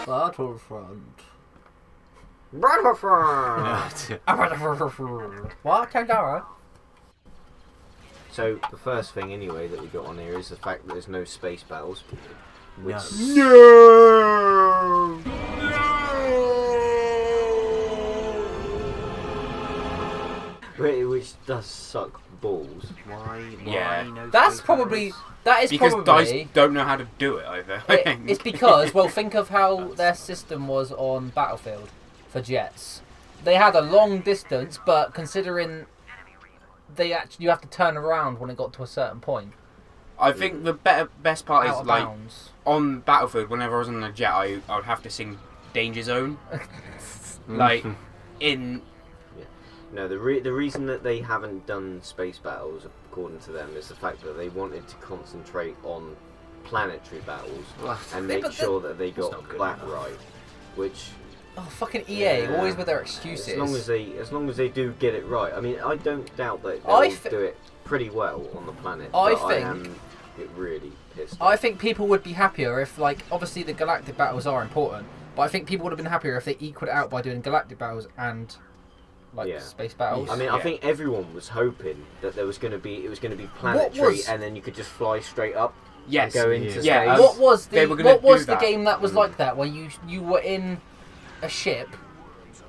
Battlefront. What? Tangara? So the first thing anyway that we got on here is the fact that there's no space battles. Which No! which does suck balls. Why? Yeah. No That's space probably... battles? That is Because probably... DICE don't know how to do it either. It's because, well, think of how their system was on Battlefield for jets. They had a long distance, but considering you have to turn around when it got to a certain point. I think the best part Out is of like bounds. on Battlefield. Whenever I was on a jet, I would have to sing Danger Zone. Like in No, the reason that they haven't done space battles, according to them, is the fact that they wanted to concentrate on planetary battles and make sure that they got that right. Which Oh, fucking EA, always with their excuses. As long as they do get it right. I mean, I don't doubt that they'll do it pretty well on the planet. I am really pissed off. I think people would be happier if, like, obviously the galactic battles are important, but I think people would have been happier if they equaled it out by doing galactic battles and space battles. I mean, I think everyone was hoping that it was going to be planetary, and then you could just fly straight up. Yes. And go into space. Yeah. What was the that. game that was like that, where you were in a ship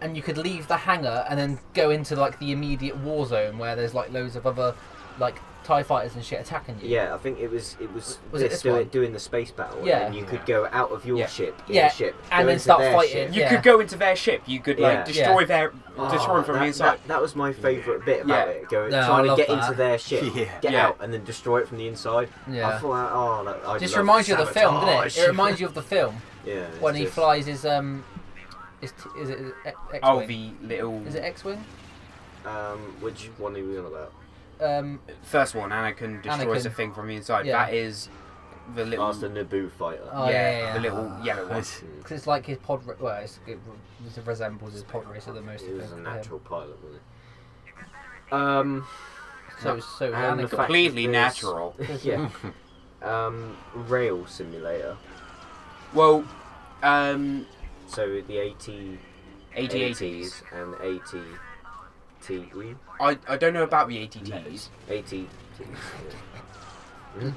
and you could leave the hangar and then go into like the immediate war zone where there's like loads of other like TIE fighters and shit attacking you? Yeah, I think it was doing the space battle. Yeah. And you could go out of your ship in yeah. a ship and then start fighting. Ship. You could go into their ship. You could like destroy them from the inside. That was my favourite bit about it. Trying to get into their ship, get out, and then destroy it from the inside. Yeah. I thought, I just reminds you of the film, doesn't it? It reminds you of the film. Yeah. When he flies his is it X-wing? Oh, the little. Is it X-wing? Which one are we on about? First one, Anakin destroys the thing from the inside. Yeah. That is the little. That's the Naboo fighter. Oh, yeah. The little yellow one. Because it's like his pod. Well, it resembles his pod racer the most. It was a natural pilot, wasn't it? So Anakin. Completely natural. Yeah. Rail simulator. Well, so the AT-ATs and AT-TE. I don't know about the ATTs. AT-TEs.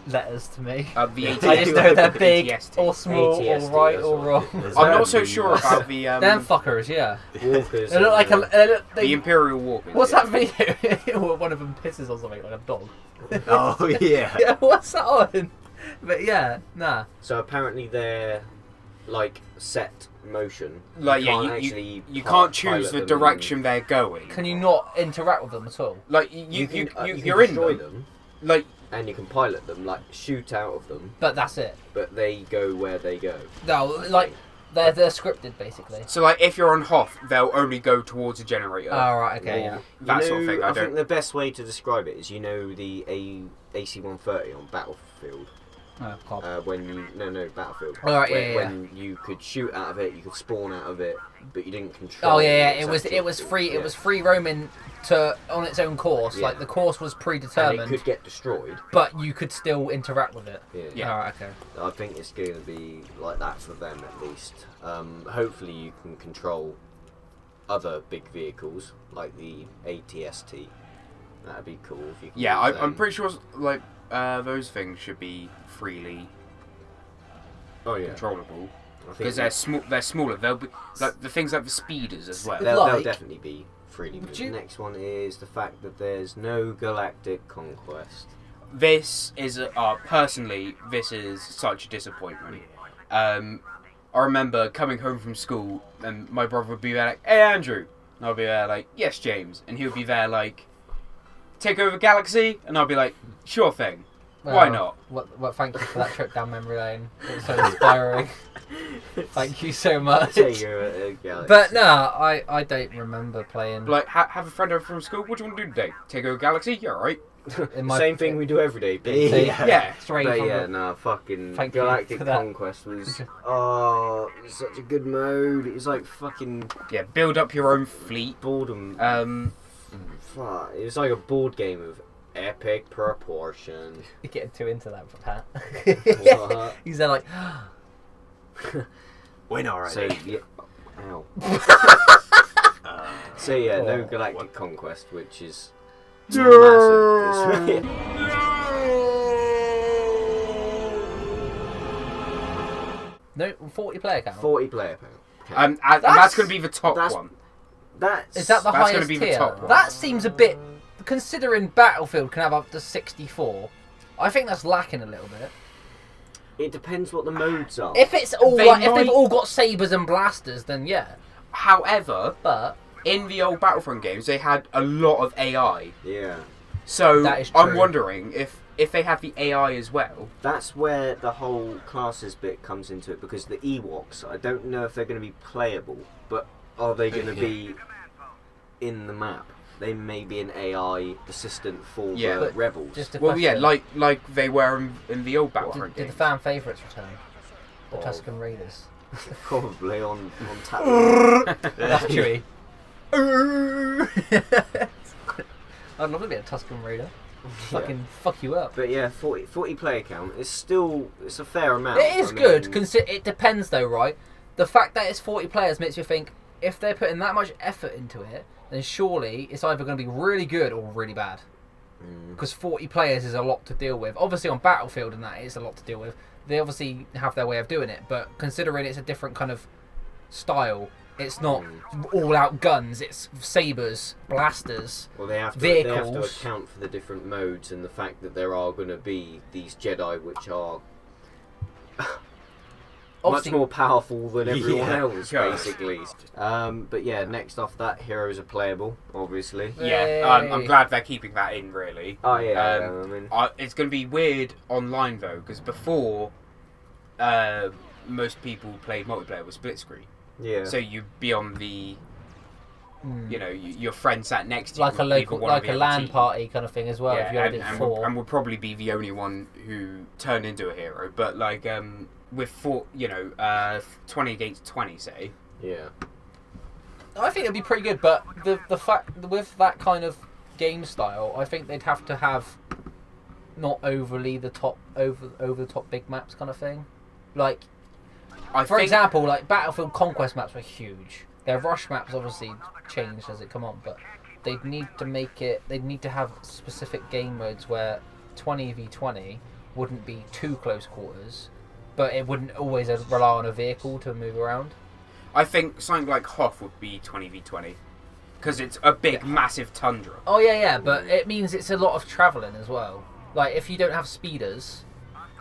Letters to me. The AT. I just know they're big ATST. or small or right or wrong. I'm not so sure about the. Them fuckers, yeah. Walkers. They look like the Imperial Walkers. What's that video? Where one of them pisses or something like a dog. Oh yeah. Yeah, what's that on? But yeah, nah. So apparently they're like set motion. Like you can't choose the direction they're going. Can you not interact with them at all? Like you can you're in destroy them. Like. And you can pilot them, like shoot out of them. But that's it. But they go where they go. No, like they're scripted basically. So like if you're on Hoth, they'll only go towards a generator. Oh right, okay, yeah. That sort of thing. I think the best way to describe it is the AC-130 on Battlefield. Oh, Battlefield. Oh, right, when you could shoot out of it, you could spawn out of it, but you didn't control. Oh yeah. It was free. Yeah. It was free roaming on its own course. Yeah. Like the course was predetermined. And it could get destroyed, but you could still interact with it. Yeah. Oh, right, okay. I think it's going to be like that for them at least. Hopefully, you can control other big vehicles like the ATST. That'd be cool if you can. Yeah, I'm pretty sure like those things should be freely controllable because they're small. They're smaller. They'll be like the things like the speeders as well. They'll definitely be freely. The next one is the fact that there's no galactic conquest. This is personally, this is such a disappointment. I remember coming home from school and my brother would be there like, "Hey Andrew," and I'll be there like, "Yes James," and he'll be there like, "Take over Galaxy," and I'll be like, "Sure thing." Well, why not? Well, thank you for that trip down memory lane. It was so inspiring. Thank you so much. But no, I don't remember playing. Like, have a friend over from school. What do you want to do today? Take over Galaxy? Yeah, alright. Same thing we do every day. Yeah. Fucking Galactic Conquest was such a good mode. It was like fucking build up your own fleet. Boredom. Fuck, it was like a board game of epic proportion. You're getting too into that, Pat. What? He's there like... Win already. So, yeah. Ow. So, yeah, no Galactic Conquest, which is massive. No, 40 player count. 40 player count. And that's going to be the top that's- one. Is that the That's highest gonna be the tier? top one. That seems a bit... Considering Battlefield can have up to 64, I think that's lacking a little bit. It depends what the modes are. If it's all They if they've might- all got sabers and blasters, then yeah. However, But in the old Battlefront games, they had a lot of AI. Yeah. So That is I'm true. wondering if they have the AI as well. That's where the whole classes bit comes into it, because the Ewoks, I don't know if they're going to be playable, but are they going to be in the map? They may be an AI assistant for Yeah. the But rebels. just a Well, question. yeah, like they were in the old Battlefront Did the games. fan favourites return? The Oh. Tusken Raiders. Probably on tap. That's Chewie. I'd love to be a Tusken Raider. Fucking fuck you up. But yeah, 40 player count is still, it's a fair amount. It is I good. mean, It depends though, right? The fact that it's 40 players makes you think if they're putting that much effort into it, then surely it's either going to be really good or really bad. Because 40 players is a lot to deal with. Obviously on Battlefield and that it's a lot to deal with. They obviously have their way of doing it, but considering it's a different kind of style, it's not all out guns, it's sabers, blasters. Well, they have to vehicles. account for the different modes and the fact that there are going to be these Jedi which are Obviously, much more powerful than everyone Yeah. else, God. basically. But yeah, next off that, heroes are playable, obviously. Yeah, I'm Yay. glad they're keeping that in, really. Oh yeah, Um, I mean, It's going to be weird online, though, because before, most people played multiplayer with split screen. yeah. So you'd be on the, you know, your friend sat next to you. like a with local, people one of like the a other LAN team. party kind of thing as well. if you only did and 4. would probably be the only one who turned into a hero. But like with 20 against 20, say. yeah. I think it'd be pretty good, but the fact with that kind of game style, I think they'd have to have not overly the top over the top big maps kind of thing. Like for example, like Battlefield Conquest maps were huge. Their rush maps obviously changed as it come on, but they'd need to make it. They'd need to have specific game modes where 20v20 wouldn't be too close quarters, but it wouldn't always rely on a vehicle to move around. I think something like Hoth would be 20v20 because it's a big, massive tundra. Oh yeah, but it means it's a lot of travelling as well. Like if you don't have speeders,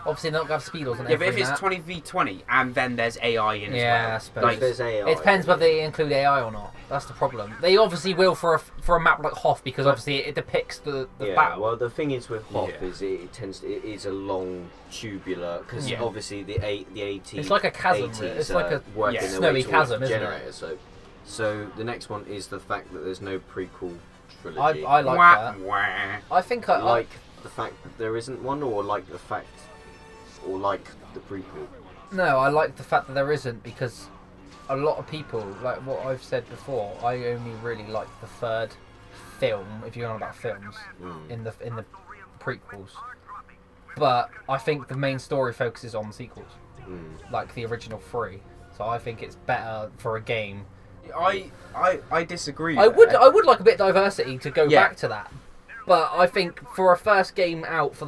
obviously they're not going to have speeders on Yeah, but every if it's map. 20v20 and then there's AI in as well. I suppose. Like, there's AI. It depends whether they include AI or not. That's the problem. They obviously will for a map like Hoth because obviously it depicts the Yeah, battle. well, the thing is with Hoth Yeah. is it is a long tubular, because Yeah. obviously the AT. It's like a chasm, 80s it's like a working their snowy way towards chasm, the isn't it? generator. So the next one is the fact that there's no prequel trilogy. I like Wah, that. wah. I think I like the fact that there isn't one, or like the fact, or like the prequel. No, I like the fact that there isn't because a lot of people, like what I've said before, I only really like the third film, if you're on about films, in the prequels. But I think the main story focuses on the sequels, like the original 3. So I think it's better for a game. I disagree. I there. would like a bit of diversity to go Yeah. back to that. But I think for a first game out for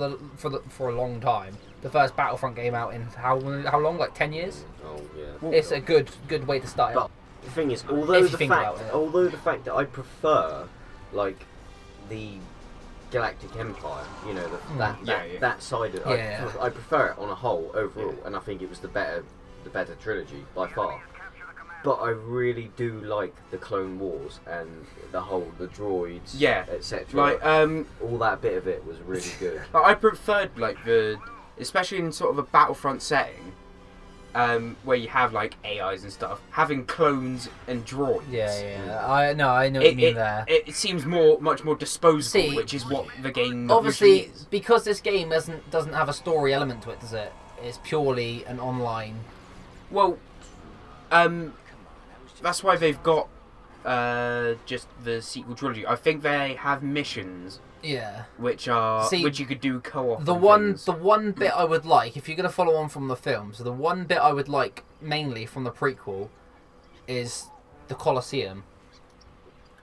a long time, the first Battlefront game out in how long? Like 10 years? Oh yeah. It's a good way to start it. But the thing is, although If you the think fact, about it. although the fact that I prefer, like, the Galactic Empire, you know, that side of it, Yeah. I prefer it on a whole overall, and I think it was the better trilogy by far. But I really do like the Clone Wars and the droids, Yeah. etc. Like all that bit of it was really good. I preferred like especially in sort of a Battlefront setting, where you have like AIs and stuff, having clones and droids. Yeah. I know what you mean there. It seems much more disposable, See, which is what the game Obviously, usually is. because this game doesn't have a story element to it, does it? It's purely an online. Well, that's why they've got just the sequel trilogy. I think they have missions Yeah. which you could do co-op. The one bit I would like, if you're going to follow on from the films, the one bit I would like mainly from the prequel is the Colosseum.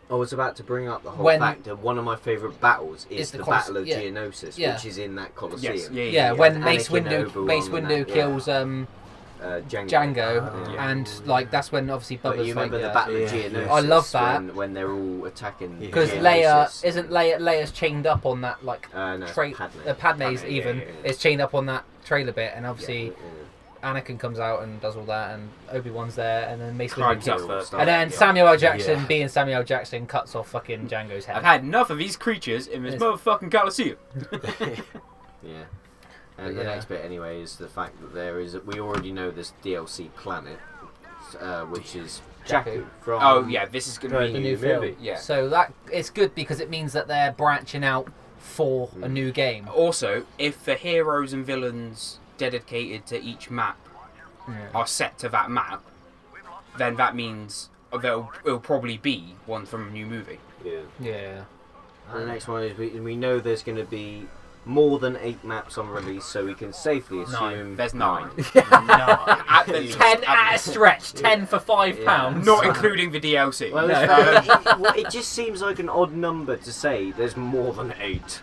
I was about to bring up the whole fact that one of my favourite battles is the Battle of yeah. Geonosis, Yeah. which is in that Colosseum. Yes. Yeah, when Mace Anakin, Windu Obi-Wan, kills Django, Yeah. and like that's when obviously But Bubba's you remember like, the Battle of Geonosis? I love that. when they're all attacking. because Geonosis. Leia's chained up on that like No, Padme's Padme, even yeah. is chained up on that trailer bit, and obviously Yeah. Anakin comes out and does all that, and Obi-Wan's there, and then Mace Windu Climbs up kills. first. And then Samuel L. Jackson, being Samuel L. Jackson, cuts off fucking Django's head. I've had enough of these creatures in this motherfucking Colosseum. Yeah. And the next bit, anyway, is the fact that we already know this DLC planet, which is Jakku from. Oh yeah, this is gonna be the new film. movie. Yeah. So that it's good because it means that they're branching out for a new game. Also, if the heroes and villains dedicated to each map are set to that map, then that means it'll probably be one from a new movie. Yeah. Yeah. And the next one is we know there's going to be more than 8 maps on release, so we can safely assume There's 9. At the 10 at a stretch. 10 for £5. Not including the DLC. Well, it just seems like an odd number to say there's more than 8.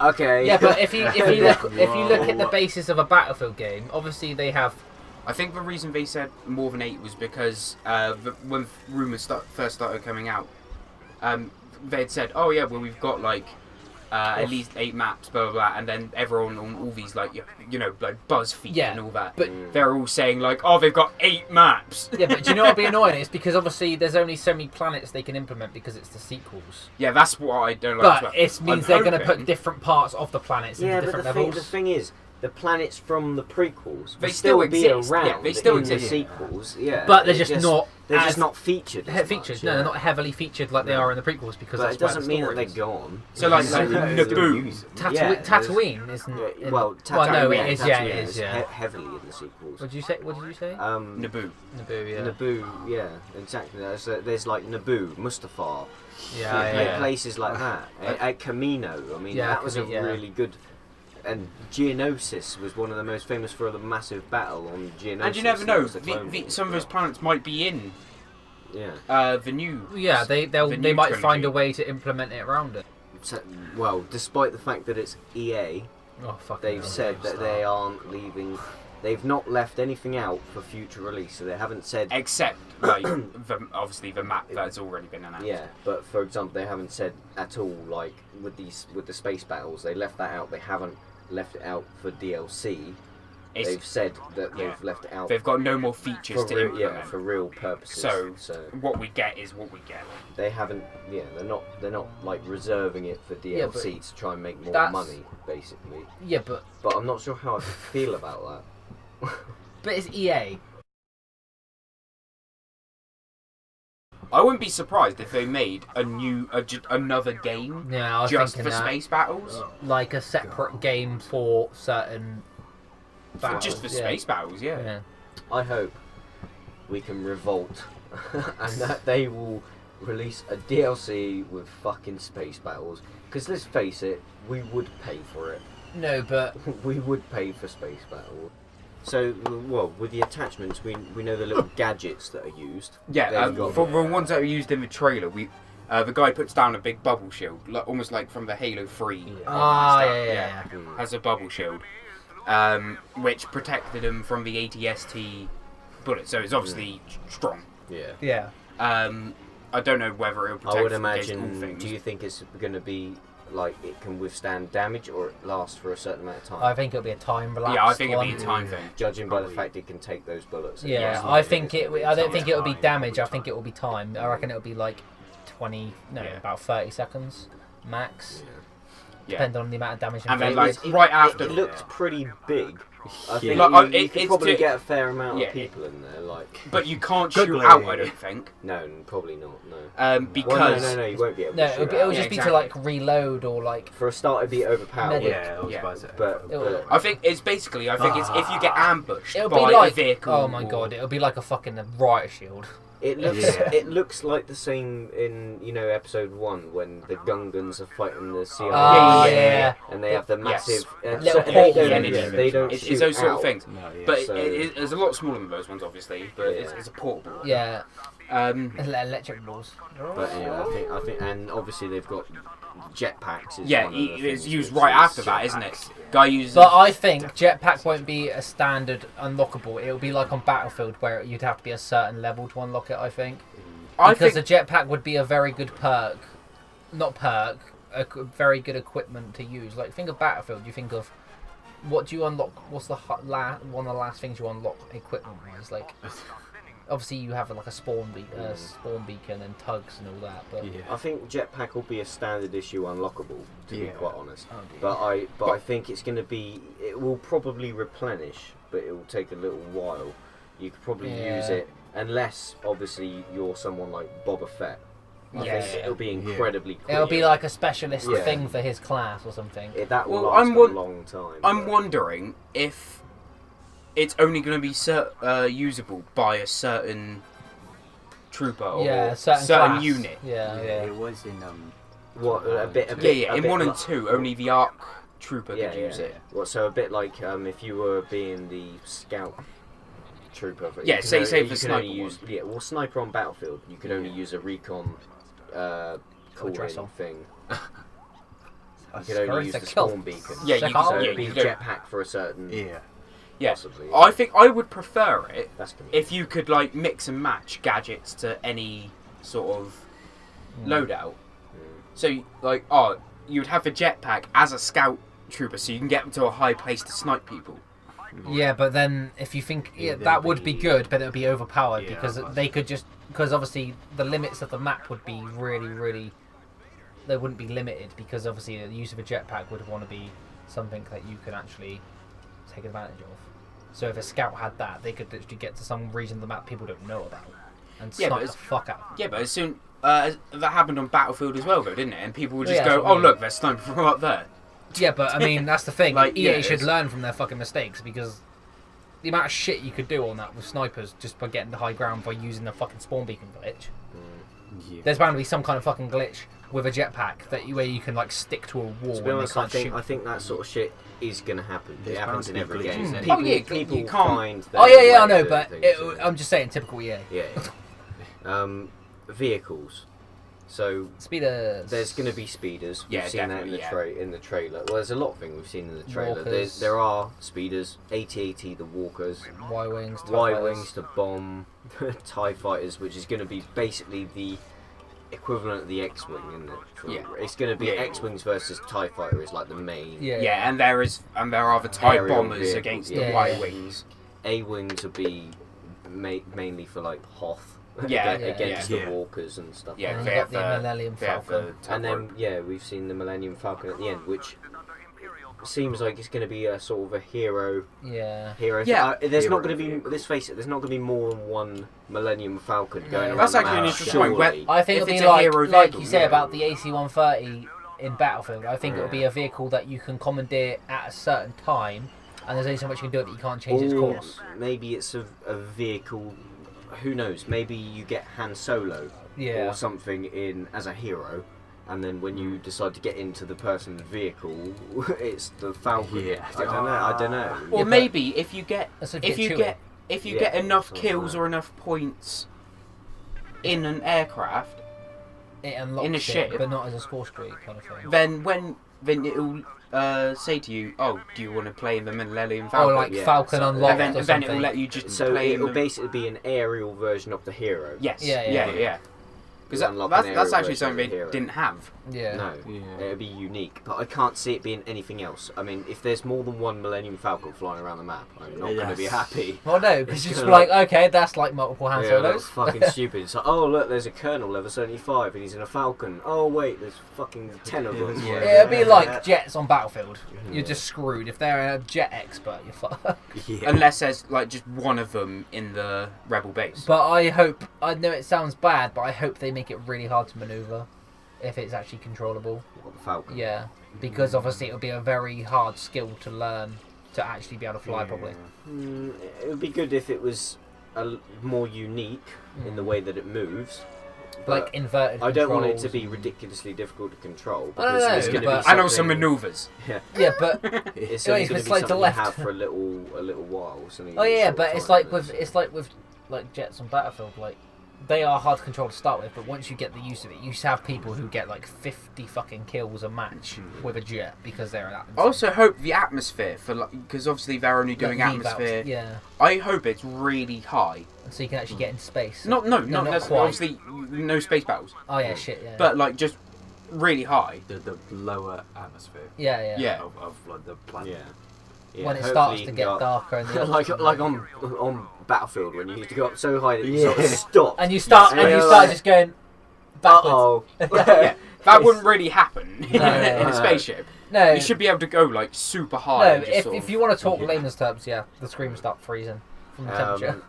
Okay. Yeah, but if you look at the basis of a Battlefield game, obviously they have. I think the reason they said more than 8 was because when rumours first started coming out, they'd said, "Oh yeah, well we've got like at least 8 maps, blah blah blah," and then everyone on all these like like BuzzFeed and all that, but they're all saying like, "Oh, they've got 8 maps." Yeah, but do you know what'd be annoying? It's because obviously there's only so many planets they can implement because it's the sequels. Yeah, that's what I don't like. But it means they're going to put different parts of the planets into different levels. The thing is, the planets from the prequels They will still be exist. around. Yeah, they still in exist. the sequels. Yeah, But they're just not. They're just not featured. Featured. No, they're not heavily featured like they are in the prequels because But that's it doesn't mean that they're gone. So like Naboo. Tatooine isn't. Tatooine. It is. Tatooine Yeah, it is. Yeah. Heavily in the sequels. What did you say? Naboo. Naboo. Yeah. Naboo. Yeah, exactly. There's like Naboo, Mustafar. Yeah. Places like that. At Camino. I mean, that was a really good. And Geonosis was one of the most famous for the massive battle on Geonosis. And you never know, some of those planets might be in the new. Yeah, they might trilogy. find a way to implement it around it. So, well, despite the fact that it's EA, they've said that they aren't leaving. They've not left anything out for future release, so they haven't said. Except, like, obviously the map that's already been announced. Yeah, but for example, they haven't said at all, like, with the space battles, they left that out. They haven't left it out for DLC. They've said that they've left it out. They've got no more features to implement. Yeah, for real purposes. So what we get is what we get. They haven't. Yeah, they're not like reserving it for DLC to try and make more money, basically. Yeah, but I'm not sure how I feel about that. But it's EA. I wouldn't be surprised if they made another game just for space battles. Like a separate game for certain battles. Just for space battles, yeah. I hope we can revolt and that they will release a DLC with fucking space battles. Because let's face it, we would pay for it. No, but... we would pay for space battles. So, well, with the attachments, we know the little gadgets that are used. Yeah, for the ones that are used in the trailer, the guy puts down a big bubble shield, almost like from the Halo 3. Has a bubble shield, which protected him from the ATST bullet. So it's obviously strong. Yeah. I don't know whether it'll protect. I would against imagine. all things. Do you think it's going to be like it can withstand damage or it lasts for a certain amount of time? I think it'll be a time relapse. Yeah, I think it'll be a time thing. Judging by the fact it can take those bullets. Yeah, I don't think it'll be damage. I think it will be time. I reckon it'll be like about 30 seconds max. Yeah. Depending on the amount of damage. And then right after it looked pretty big. I think you could probably get a fair amount of people in there, like. But you can't shoot out, I don't think. No, probably not. No. Because no, you won't be able. No, to shoot it'll out. just be to like reload or like. For a start, it'd be overpowered. But I think it's basically. It's if you get ambushed it'll by be like a vehicle. Oh my god, it'll be like a fucking riot shield. It looks like the same in episode 1 when the Gungans are fighting the CIA. Yeah. And they have the massive Little they don't It's shoot those sort of out. things. No, yeah. But So- it's a lot smaller than those ones, obviously. But it's a portable one. Yeah. But Electric balls. I think, and obviously they've got jetpacks. Yeah, it's used right after that, isn't it? Guy uses. But I think jetpack won't be a standard unlockable. It'll be like on Battlefield where you'd have to be a certain level to unlock it, I think. Because a jetpack would be a very good perk. Not perk, very good equipment to use. Like, think of Battlefield, you think of what do you unlock? What's the one of the last things you unlock equipment-wise? Like, obviously you have like a spawn beacon and tugs and all that. But I think jetpack will be a standard issue unlockable, to be quite honest. Oh, dear. But I think it's going to be. It will probably replenish, but it will take a little while. You could probably use it unless, obviously, you're someone like Boba Fett. I think it'll be incredibly quick. It'll be like a specialist thing for his class or something. That will last a long time. I'm wondering if it's only going to be usable by a certain trooper or certain class. unit. Yeah. It was in What a bit. In 1 and 2, only the ARC trooper could use it. Well, so a bit like if you were being the scout trooper. Yeah, say for sniper. Sniper on Battlefield, you could only use a recon cooling thing. You could only use the spawn beacon. Yeah, so it'd be jetpack for a certain. Possibly. I think I would prefer it That's if you could like mix and match gadgets to any sort of loadout. So like, you'd have the jetpack as a scout trooper, so you can get to a high place to snipe people. Yeah, but then if you think that would be good, but it would be overpowered because they could because obviously the limits of the map would be really, they wouldn't be limited because obviously the use of a jetpack would want to be something that you could actually take advantage of. So if a scout had that, they could literally get to some region of the map people don't know about and snipe the fuck out. Yeah, but as soon that happened on Battlefield as well, though, didn't it? And people would just Yeah, go, look, they're sniping from up there." Yeah, but I mean that's the thing. Like, EA yeah, should it's- learn from their fucking mistakes because the amount of shit you could do on that with snipers just by getting the high ground by using the fucking spawn beacon glitch. There's bound to be some kind of fucking glitch with a jetpack where you can like stick to a wall. To be honest, and they can't shoot. I think that sort of shit is going to happen. It happens in every game. glitches, People you can't. find their Oh yeah, I way know, to but things, I'm just saying, typical EA. Yeah. Vehicles. So Speeders. there's going to be speeders. We've Yeah, seen that definitely, in the trailer. Well, there's a lot of things we've seen in the trailer. Walkers. There are speeders, AT-AT, the walkers, Y-wings, TIE Y-wings, fighters. the bomb, TIE fighters, which is going to be basically the equivalent of the X-wing, isn't it? It's going to be X-wings versus TIE fighter is like the main. Yeah. And there are the TIE Aerial bombers vehicles, against yeah. the Y-wings. A-wings will be mainly for like Hoth. Yeah, against yeah. the walkers and stuff. Yeah, And they you have got the Millennium they have Falcon. the And then we've seen the Millennium Falcon at the end, which seems like it's going to be a sort of a hero. Yeah. Yeah. There's not going to be. Let's face it. There's not going to be more than one Millennium Falcon going around. That's the actually an map, interesting point. surely. I think If it'll it's be a like hero you vehicle, say yeah. about the AC-130 in Battlefield. I think it'll be a vehicle that you can commandeer at a certain time, and there's only so much you can do it that you can't change its Or course. maybe it's a vehicle. Who knows? Maybe you get Han Solo Yeah. or something in as a hero, and then when you decide to get into the person's vehicle, it's the Falcon. Yeah. I don't know. Or but- maybe if you get That's a if bit you chewy. get if you get enough something kills like that. or enough points in an aircraft, It unlocks in a it, ship. but not as a score streak kind of thing. then it'll say to you, "Oh, do you want to play in the Millennium Falcon?" Or like Yeah, Falcon so- unlocked and or then something. it'll let you just So play in it'll the... basically be an aerial version of the hero. Yes. Yeah. Yeah. Because You unlock that's an that's aerial actually version something of the they hero. didn't have. Yeah. No, Yeah. it'll be unique, but I can't see it being anything else. I mean, if there's more than one Millennium Falcon flying around the map, I'm not going to be Yes. happy. Well, no, because It's you just gonna be like, okay, that's like multiple Han Yeah, that's Solos. fucking stupid. It's like, oh look, there's a Colonel level 75 and he's in a Falcon. Oh wait, there's fucking 10 of them. Yeah. Yeah, it'd be like jets on Battlefield. You're just screwed. If they're a jet expert, you're fucked. Yeah. Unless there's like just one of them in the rebel base. But I know it sounds bad, but I hope they make it really hard to maneuver if it's actually controllable. What, the Falcon? Yeah, because obviously it would be a very hard skill to learn to actually be able to fly properly. It would be good if it was more unique in the way that it moves. Like inverted I don't want it to controls. be ridiculously difficult to control. I don't Because know, it's going to but- be I know some something- maneuvers. Yeah, but It's Yeah, only if going it's to be like to something you left. have for a little while. oh yeah, but it's like with like jets on Battlefield, like they are hard to control to start with, but once you get the use of it, you have people who get like 50 fucking kills a match with a jet because they're that. I also hope the atmosphere because obviously they're only doing Like, leave out. atmosphere. Yeah, I hope it's really high. so you can actually get in space. Not not necessarily. quite. Obviously, no space battles, Oh yeah, shit. Yeah. but like just really high. The lower atmosphere yeah. Yeah. of like the planet. Yeah. Yeah, When it hopefully starts you to can get go up- darker and the like on Battlefield when you used to go up so high that you sort of stop. and you start Yeah. and you Yeah, start like- just going backwards. Uh-oh. Yeah, that wouldn't really happen in No. a spaceship. No, You should be able to go like super high. no. and just sort If of- you want to talk layman's terms, yeah, the screen will start freezing from the temperature.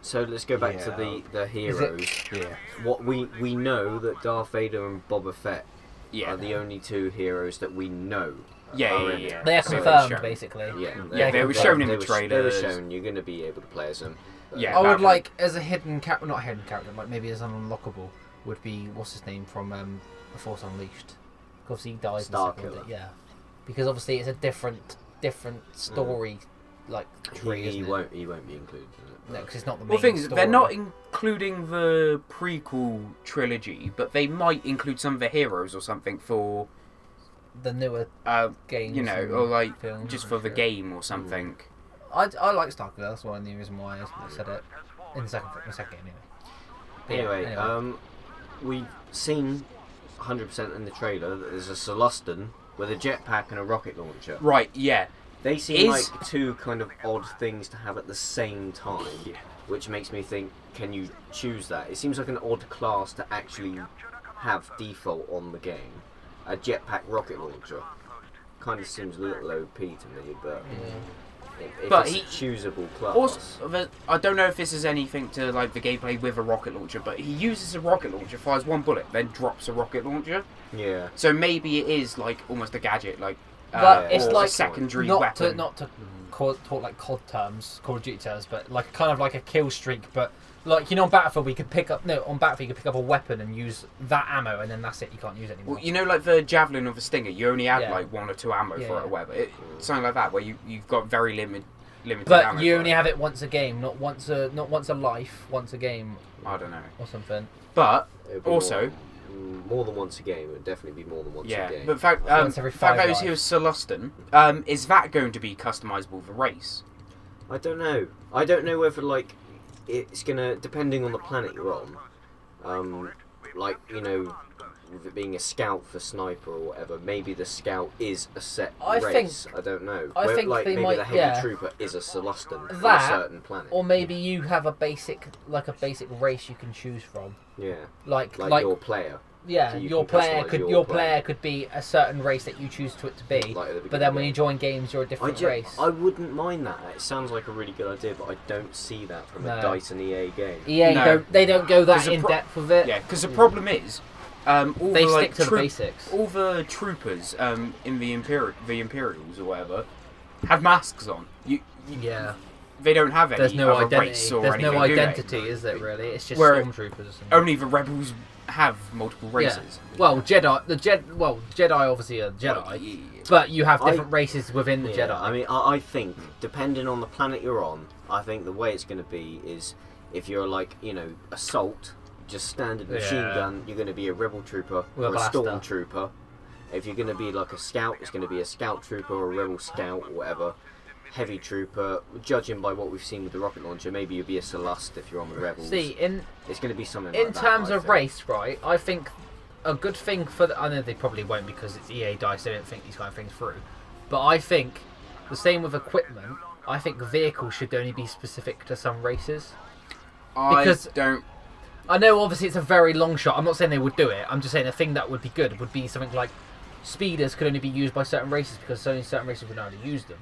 So let's go back to the heroes. Yeah. What we know that Darth Vader and Boba Fett yeah, are the only two heroes that we know. yeah. They are So confirmed, shown. basically. Yeah, Yeah, they were shown in the They trailers. were shown. You're going to be able to play as them. Yeah. I would Batman. like as a hidden character, not a hidden character, like maybe as an unlockable would be what's his name from The Force Unleashed. Because he dies in the second Starkiller. bit, yeah. Because obviously it's a different story, like tree. He isn't it? won't be included. In it, No, but- because it's not the main Well, things story. they're not including the prequel trilogy, but they might include some of the heroes or something for the newer games. you know, and or like films just and for the shit. game or something. I like Starkiller. That's one of the reason why I said it in the second game anyway. But yeah, Anyway, we've seen 100% in the trailer that there's a Celestin with a jetpack and a rocket launcher. Right? Yeah. They seem Is- like two kind of odd things to have at the same time, which makes me think, can you choose that? It seems like an odd class to actually have default on the game. A jetpack rocket launcher kind of seems a little OP to me, but if But it's he- a choosable class. Also, I don't know if this is anything to like the gameplay with a rocket launcher, but he uses a rocket launcher, fires one bullet, then drops a rocket launcher. yeah. So maybe it is like almost a gadget, like But it's or like a secondary not weapon. to talk like COD terms, Call of Duty terms, but like kind of like a kill streak. But like on Battlefield, we could pick up on Battlefield you could pick up a weapon and use that ammo, and then that's it. You can't use it anymore. Well, you know, like the javelin or the stinger, you only have Yeah. like one or two ammo for Yeah. it or whatever. Something like that, where you've got very limited but ammo. you for only it. have it once a game, not once a life, once a game I don't know, or something. but It'd be also, more than once a game. It would definitely be more than once yeah. a game. But fact, Once every fact 5 that was here lives. was Celestin. Is that going to be customizable for race? I don't know. I don't know whether like it's gonna depending on the planet you're on. Like you know, with it being a scout for sniper or whatever, maybe the scout is a set I race. I don't know. I think like they maybe might- the heavy yeah. trooper is a Celestin for a That, certain planet. Or maybe you have a basic race you can choose from, yeah, like like your player. yeah, so you your can player customise could your your player. player could be a certain race that you choose to it to be. Like at the But then when beginning. you join games, you're a different race. I wouldn't mind that. It sounds like a really good idea, but I don't see that from No. a Dyson EA game. EA No. they don't go that 'Cause the in pro- depth with it. Yeah, because the problem is, all They the, stick like, to the basics. all the troopers in the Imperials or whatever have masks on. Yeah, They don't have any there's no other identity. race or There's anything, no do they? identity, is there really? It's just Where- stormtroopers. and- Only the rebels have multiple races. Yeah. Well, Jedi obviously are Jedi, but you have different races within the Yeah, Jedi. I mean, I think depending on the planet you're on, I think the way it's going to be is if you're like assault, just standard machine Yeah. gun, you're going to be a rebel trooper With a or a blaster. stormtrooper. If you're going to be like a scout, it's going to be a scout trooper or a rebel scout or whatever. Heavy trooper, judging by what we've seen with the rocket launcher, maybe you'll be a Celeste if you're on the rebels. See, It's going to be something in like that, terms I of think. race, right? I think a good thing for I know they probably won't because it's EA DICE. They don't think these kind of things through. But I think the same with equipment. I think vehicles should only be specific to some races. Because- I don't. I know obviously it's a very long shot. I'm not saying they would do it. I'm just saying a thing that would be good would be something like speeders could only be used by certain races because only certain races would know how to use them.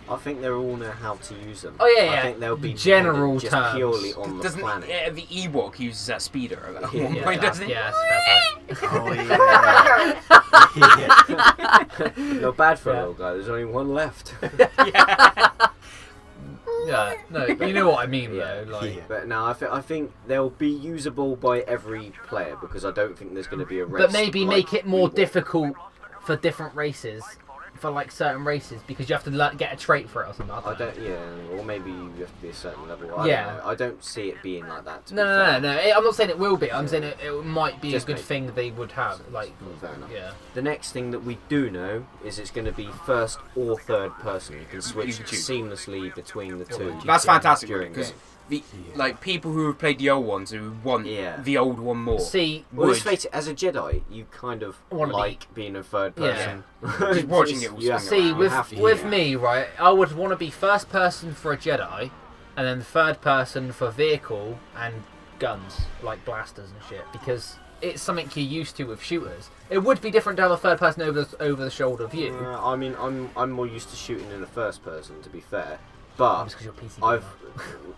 I think they all know how to use them. Oh, yeah, I yeah. think they'll be General dependent just terms. purely on the Doesn't planet. the Ewok uses that speeder at one Yeah, point, doesn't he? Yeah, that's right. Oh yeah. Not bad for Yeah. a little guy. There's only one left. Yeah, no, you know what I mean Yeah. though. Like, But no, I think they'll be usable by every player because I don't think there's going to be a race. but maybe like make it more we want. difficult for different races, for like certain races, because you have to get a trait for it or something. I don't know. Yeah, or maybe you have to be a certain level. Yeah. Don't know. I don't see it being like that. No. I'm not saying it will be. I'm saying it might be Just a good maybe. thing they would have. Like, Fair enough. yeah. The next thing that we do know is it's going to be first or third person. You can switch can choose. seamlessly between the two. That's fantastic during because game. like people who have played the old ones who want the old one more. See, Well, let's face it, as a Jedi, you kind of Wanna like being a third Yeah. person. Just watching it all You have swing see, around. with me, right, I would want to be first person for a Jedi, and then third person for vehicle and guns, like blasters and shit, because it's something you're used to with shooters. It would be different to have a third person over the shoulder view. I mean, I'm more used to shooting in a first person, to be fair. But Just because you're PC. I've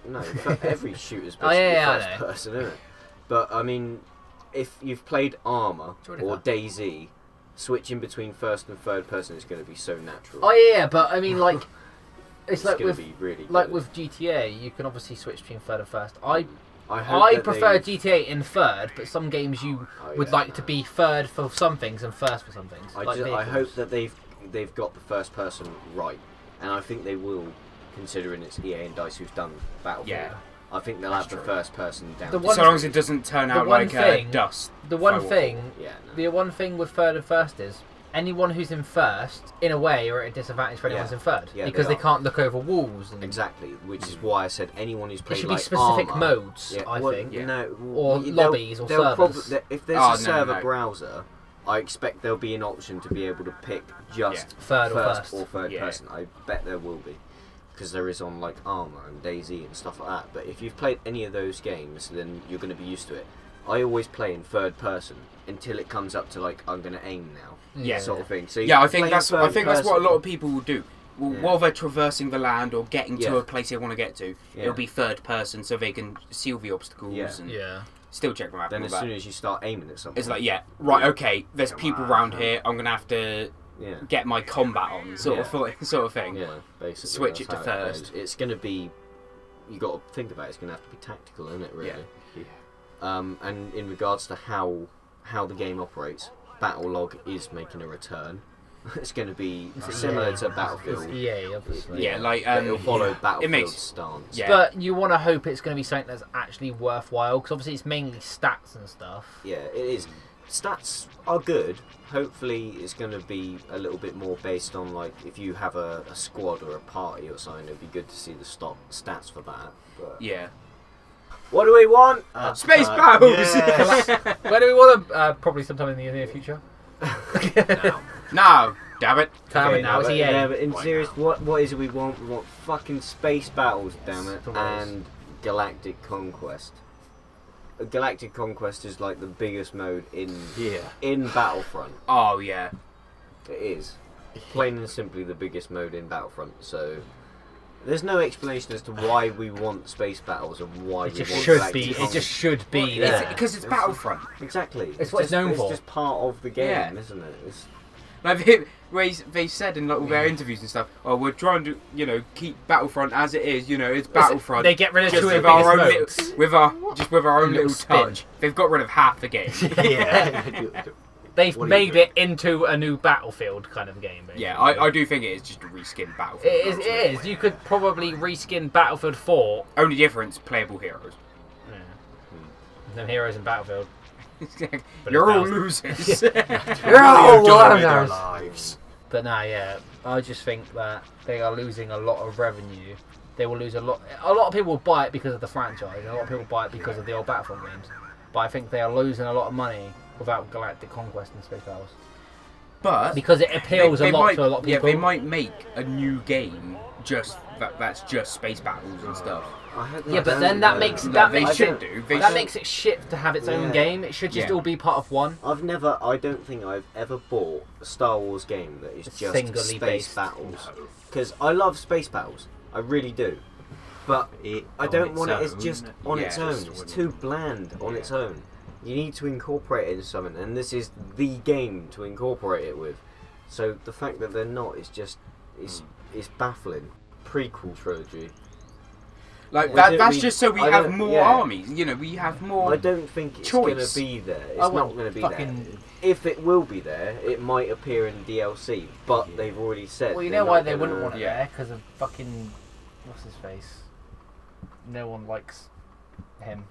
no, every shooter's Oh, yeah, basically I know. first person, isn't it? But I mean, if you've played Armour Jordan or Cup. DayZ, switching between first and third person is going to be so natural. Oh yeah, but I mean, like, it's like going with to be really like good. with GTA, you can obviously switch between third and first. I hope that prefer they- GTA in third, but some games you would yeah, like to be third for some things and first for some things. I like hope vehicles. that they've got the first person right, and I think they will, considering it's EA and DICE who've done Battlefield. Yeah. I think they'll have the first person down. The to- one- So long as it doesn't turn the out one like thing- dust. The one Firewall. thing, yeah, no. the one thing with third and first is anyone who's in first, in a way, are at a disadvantage for anyone Yeah. who's in third Yeah, because they they are. can't look over walls. And Exactly, which is why I said anyone who's There played should like be specific Armour, modes, yeah, I well, think. no, Or they'll- lobbies or they'll servers. if there's Oh, a server no. browser, I expect there'll be an option to be able to pick just Third or first first. or third Yeah. person. I bet there will be, because there is on like Armour and DayZ and stuff like that. But if you've played any of those games, then you're going to be used to it. I always play in third person until it comes up to like I'm going to aim now, Yeah. sort of thing. So you Yeah, I can think play that's in I third think that's what a person. lot of people will do. Well, Yeah. while they're traversing the land or getting to Yeah. a place they want to get to, Yeah. it'll be third person so they can seal the obstacles Yeah. and Yeah. still check them out. Then and as all soon that. as you start aiming at something, It's like, yeah, right, okay, there's Come people on. around here, I'm going to have to yeah. get my combat on, sort of thing. Yeah, basically. Switch that's it to how first. goes. It's going to be. You got to think about it. It's going to have to be tactical, isn't it? Really. And in regards to how the game operates, Battle Log is making a return. It's going to be similar to Battlefield. It's EA, obviously. Yeah, like, but it'll follow yeah. Battlefield's It makes- stance. Yeah. But you want to hope it's going to be something that's actually worthwhile, because obviously it's mainly stats and stuff. Yeah, it is. Stats are good. Hopefully, it's going to be a little bit more based on like if you have a squad or a party or something. It'd be good to see the stats for that. But Yeah. what do we want? Space battles! Yes. Where do we want to? Probably sometime in the near future. No, damn it. Damn it, now it's but, EA. yeah, but in Why serious, not? what is it we want? We want fucking space battles, damn it, Yes. and galactic conquest. Galactic conquest is like the biggest mode in Battlefront. Oh, yeah. It is plain and simply the biggest mode in Battlefront. So there's no explanation as to why we want space battles and why It we just want should galactic be. It conquest. just should be Yeah. there. Because it's Battlefront. Exactly. It's what it's known for. It's just part of the game, Yeah. isn't it? It's, Like they said in like all their interviews and stuff, oh, we're trying to, keep Battlefront as it is, it's Battlefront. They get rid of just two of with the our own biggest little, modes. with our own Little little spin. touch. They've got rid of half the game. Yeah. They've What do you made do? it into a new Battlefield kind of game. Basically. Yeah, I do think it is just a reskin Battlefield. It is. It is. You could probably reskin Battlefield 4. Only difference, playable heroes. No heroes in Battlefield. You're all it's losers. You're all Enjoy their losers. lives. But no, yeah, I just think that they are losing a lot of revenue. They will lose a lot. A lot of people will buy it because of the franchise, and a lot of people buy it because of the old Battlefront games. But I think they are losing a lot of money without Galactic Conquest and Space Battles But because it appeals a lot might, to a lot of people. Yeah, they might make a new game that's just space battles and stuff. I hope Yeah, but don't, then that though. makes No, that they makes should it, do. They that should. makes it shit to have its own Yeah. game. It should just Yeah. all be part of one. I don't think I've ever bought a Star Wars game that is just Singly space based. battles. Because I love space battles, I really do. But I don't want it as just on its yeah, own. just It's wouldn't- too bland on its own. You need to incorporate it into something, and this is the game to incorporate it with. So the fact that they're not is just is baffling. Prequel trilogy. Like Yeah. that's just so we I have don't- more yeah. armies. You know, we have more. I don't think it's going choice. to be there. It's I not want going to be fucking- there. If it will be there, it might appear in DLC, but they've already said. Well, you they're know why not they gonna- wouldn't want it Yeah. there? Because of fucking what's his face? No one likes him.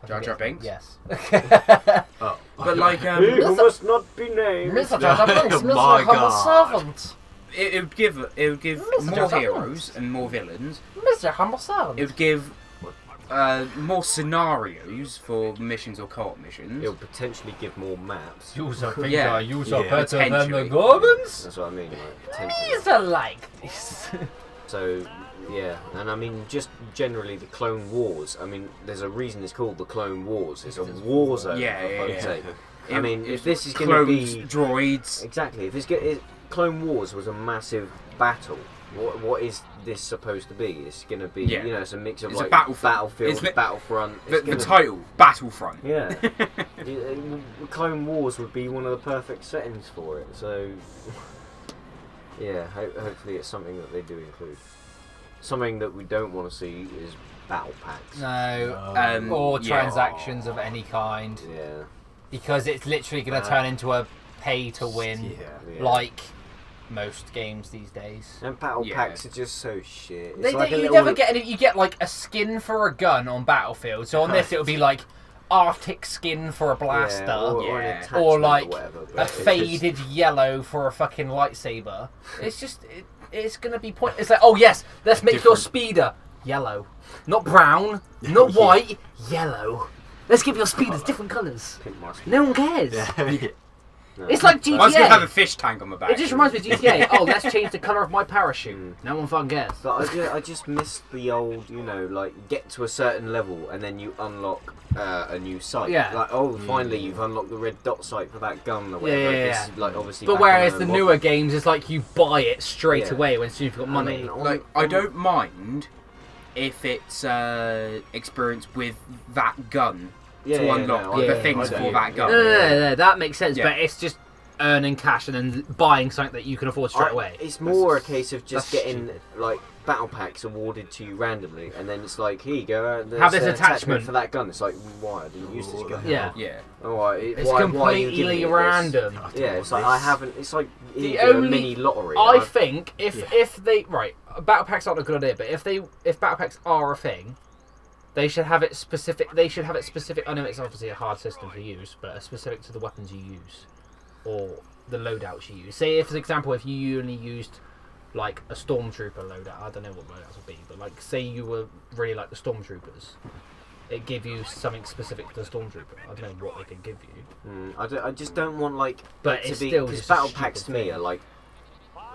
I Jar Jar forget his Binks? name. Oh. But like, He who must not be named. Yes, Mr. Jar Jar Binks, Oh Mr. my Humble God. Servant, it would give Mr. more Jar Jar heroes Binks. and more villains. Mr. Humble Servant. It would give more scenarios for missions or co-op missions. It'll potentially give more maps. You think Yeah. you are better than the potentially. Gorgons? That's what I mean. Like, potentially. These are like this. So, yeah, and I mean, just generally the Clone Wars. I mean, there's a reason it's called the Clone Wars. It's a war zone. Yeah, for yeah, fuck's yeah. sake. I mean, if this is going clones, to be droids, exactly, if Clone Wars was a massive battle. What is this supposed to be? It's going to be, Yeah. you know, it's a mix of It's a like Battlefield. It's Battlefront. the It's gonna- title Battlefront. Yeah. Clone Wars would be one of the perfect settings for it. So, yeah, hopefully it's something that they do include. Something that we don't want to see is battle packs. No, or yeah. transactions of any kind, Yeah. because it's literally going to turn into a pay-to-win, Yeah. like most games these days. And battle Yeah. packs are just so shit. It's They, like a you little- never get any. You get like a skin for a gun on Battlefield. So on this, it'll be like Arctic skin for a blaster, or an Yeah. attachment or like whatever, but a it's just- faded yellow for a fucking lightsaber. It's just it's gonna be point. It's like, oh yes, let's make your Different. speeder yellow, not brown, not Yeah. white, yellow. Let's give your speeders different colours. Pink mask. No one cares. Yeah. No. It's like I was gonna have a GTA. fish tank on my back. It just reminds me of GTA. Oh, let's change the colour of my parachute. Mm. No one fucking cares. But I just missed the old, you know, like get to a certain level and then you unlock a new sight. Yeah. Like, oh, finally you've unlocked the red dot sight for that gun or whatever. Yeah. This is, like, obviously. But back whereas in the the newer modern- games, it's like you buy it straight Yeah. away when you've got money. mean, Like, I don't mind if it's experience with that gun to unlock no, Yeah, the things I for do. that gun. No, that makes sense. Yeah. But it's just earning cash and then buying something that you can afford straight away. It's more a case of just that's getting stupid. like battle packs awarded to you randomly, and then it's like, here you go. There's Have this an attachment. for that gun. It's like, why? I didn't use this gun. Yeah. Yeah. Oh, why? It's why are you completely giving me this? random. Yeah, it's like I haven't. It's like The you do only- a mini lottery. I I've- think if they battle packs aren't a good idea, but if battle packs are a thing, they should have it specific. They should have it specific. I know it's obviously a hard system to use, but specific to the weapons you use or the loadouts you use. Say, if, for example, if you only used like a stormtrooper loadout, I don't know what loadouts would be, but like say you were really like the stormtroopers, it give you something specific to the stormtrooper. I don't know what they can give you, I just don't want like but it to it's be still because just a battle packs to stupid me thing. are like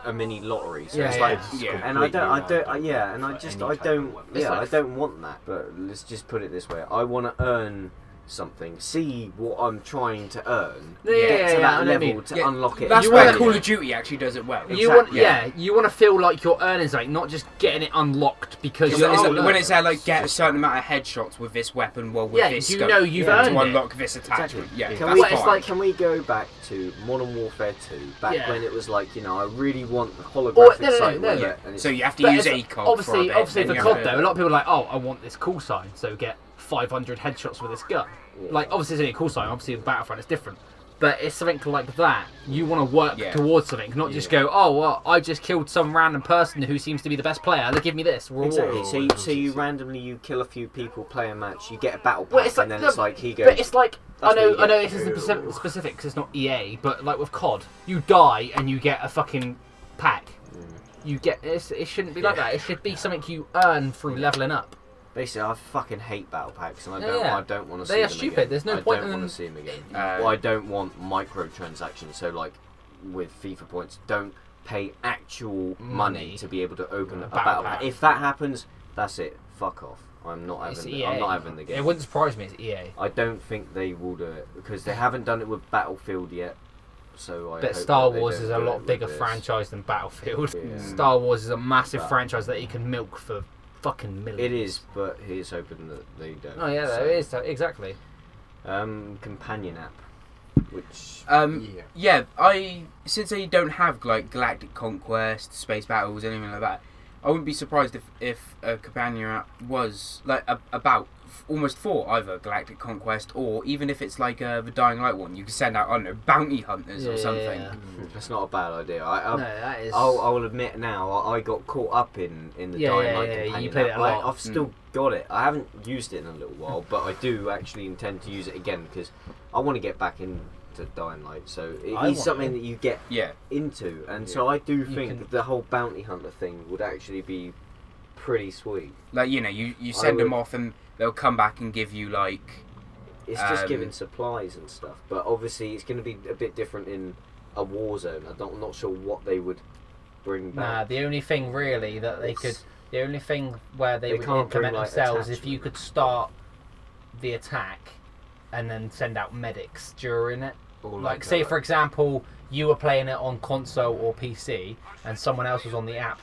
a mini lottery. So Yeah, it's yeah. like, Yeah. and I don't, Completely yeah, and I for just, any I type don't, of weapon. It's yeah, like- I don't want that. But let's just put it this way: I want to earn something, see what I'm trying to earn, Yeah, get to yeah, I that know what I level mean. to Yeah, unlock it. That's You where wanna- Call of Duty actually does it well. You want, Exactly. you want to feel like you're earning something, not just getting it unlocked because It's you're. like- when it's like get a certain amount of headshots with this weapon, well with Yeah, this you scope, know you've Yeah. earned to it. unlock this attachment. Exactly. Yeah, Can that's we, fine. it's like- can we go back to Modern Warfare 2, back Yeah. when it was like, you know, I really want the Or- holographic no, no, sight no, with no. it, and it's So you have to But use it's- ACOG for a obviously, bit. obviously then for you COD have though, to- a lot of people are like, oh, I want this call sign, so get 500 headshots with this gun. Yeah. Like, obviously it's only a call sign. Obviously, with Battlefront it's different, but it's something like that. You want to work Yeah. towards something, not just go, oh, well, I just killed some random person who seems to be the best player. They give me this reward. Exactly. So you randomly you kill a few people, play a match, you get a battle pack, Well, it's like, and then no, it's like he goes. but it's like That's what you I know get. this isn't specific because it's not EA, but like with COD, you die and you get a fucking pack. You get it shouldn't be like that. It should be something you earn through leveling up. Basically, I fucking hate battle packs, and Yeah. I don't want to see They them are stupid. again. There's no I point don't in want them- to see them again. Uh, Well, I don't want microtransactions. So like with FIFA points, don't pay actual money to be able to open a battle pack. If that happens, that's it. Fuck off. I'm not It's having. EA. I'm not having the game. It wouldn't surprise me. It's E EA. I don't think they will do it because they haven't done it with Battlefield yet. So I But hope Star that they Wars don't is a do it lot with bigger this. franchise than Battlefield. Yeah. Star Wars is a massive But- franchise that you can milk for fucking millions. It is, but here's hoping that they don't. Oh yeah, So, it is exactly. Companion app, which Yeah, I since they don't have like Galactic Conquest, Space Battles, anything like that, I wouldn't be surprised if a companion app was like about almost for either Galactic Conquest or even if it's like the Dying Light one, you can send out, I don't know, bounty hunters or something. Yeah. That's not a bad idea. No, that is. I'll admit now, I got caught up in the Dying Light companion you played app. it a lot. I've still got it. I haven't used it in a little while, but I do actually intend to use it again because I want to get back into Dying Light. So it's something that you get into, and so I do think the whole bounty hunter thing would actually be pretty sweet. Like, you know, you send them off and they'll come back and give you like... It's just giving supplies and stuff, but obviously it's going to be a bit different in a war zone. I'm not sure what they would bring back. Nah, the only thing really that they could... The only thing where they would can't implement bring, like, themselves if you attachment. could start the attack and then send out medics during it. Or Like, say for example, you were playing it on console or PC and someone else was on the app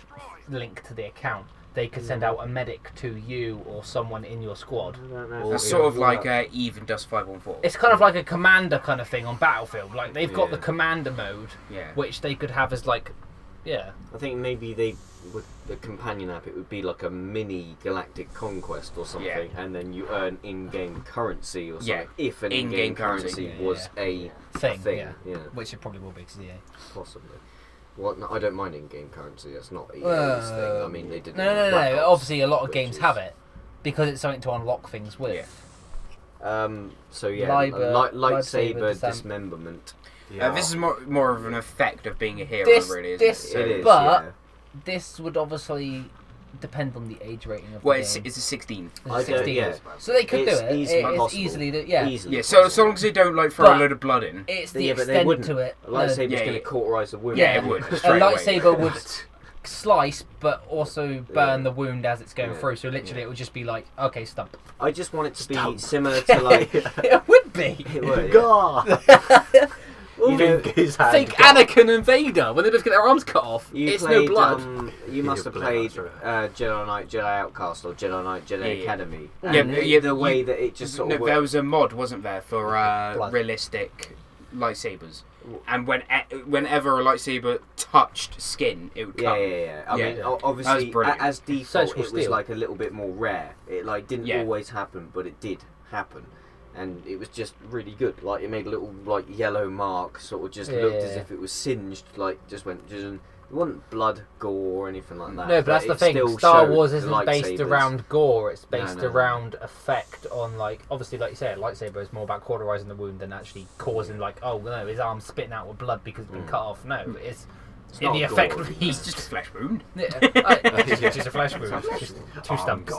linked to the account. They could send out a medic to you or someone in your squad. That's sort of like Eve and Dust 514. It's kind of like a commander kind of thing on Battlefield. Like, they've got the commander mode, which they could have as like, I think maybe with the companion app, it would be like a mini Galactic Conquest or something, and then you earn in-game currency or something. If an in-game currency was a thing. Which it probably will be, 'cause possibly. Well, no, I don't mind in-game currency. That's not EA's thing. I mean, they did. No. Obviously, a lot of games have it because it's something to unlock things with. Lightsaber Dismemberment. This is more of an effect of being a hero, really, isn't it? But this would obviously depend on the age rating of the game. It's a 16. It's 16. So they could do it. It's easily, Easily. So as long as they don't like throw a load of blood in. It's the extent to it. A lightsaber's going to cauterize the wound. Yeah, it would. A lightsaber would slice, but also burn the wound as it's going through. So literally, it would just be like, okay, stump. I just want it to be similar to like. It would be. It would. Think Anakin and Vader when they both get their arms cut off. It's no blood. You must have played Jedi Knight, Jedi Outcast, or Jedi Knight, Jedi Academy. The way that it just sort of worked. There was a mod, wasn't there, for realistic lightsabers. And whenever a lightsaber touched skin, it would come. I mean, obviously, as default, it was like a little bit more rare. It like didn't always happen, but it did happen. And it was just really good. Like, it made a little like yellow mark, sort of just looked as if it was singed. Like, just went. It wasn't blood, gore, or anything like that. No, but that's the thing. Star Wars isn't based around gore. It's based around effect on, like, obviously, like you say, a lightsaber is more about cauterizing the wound than actually causing, like, oh no, his arm's spitting out with blood because it's been cut off. No, it's in the effect. It's just a flesh wound. It's just a flesh wound. Just two stumps.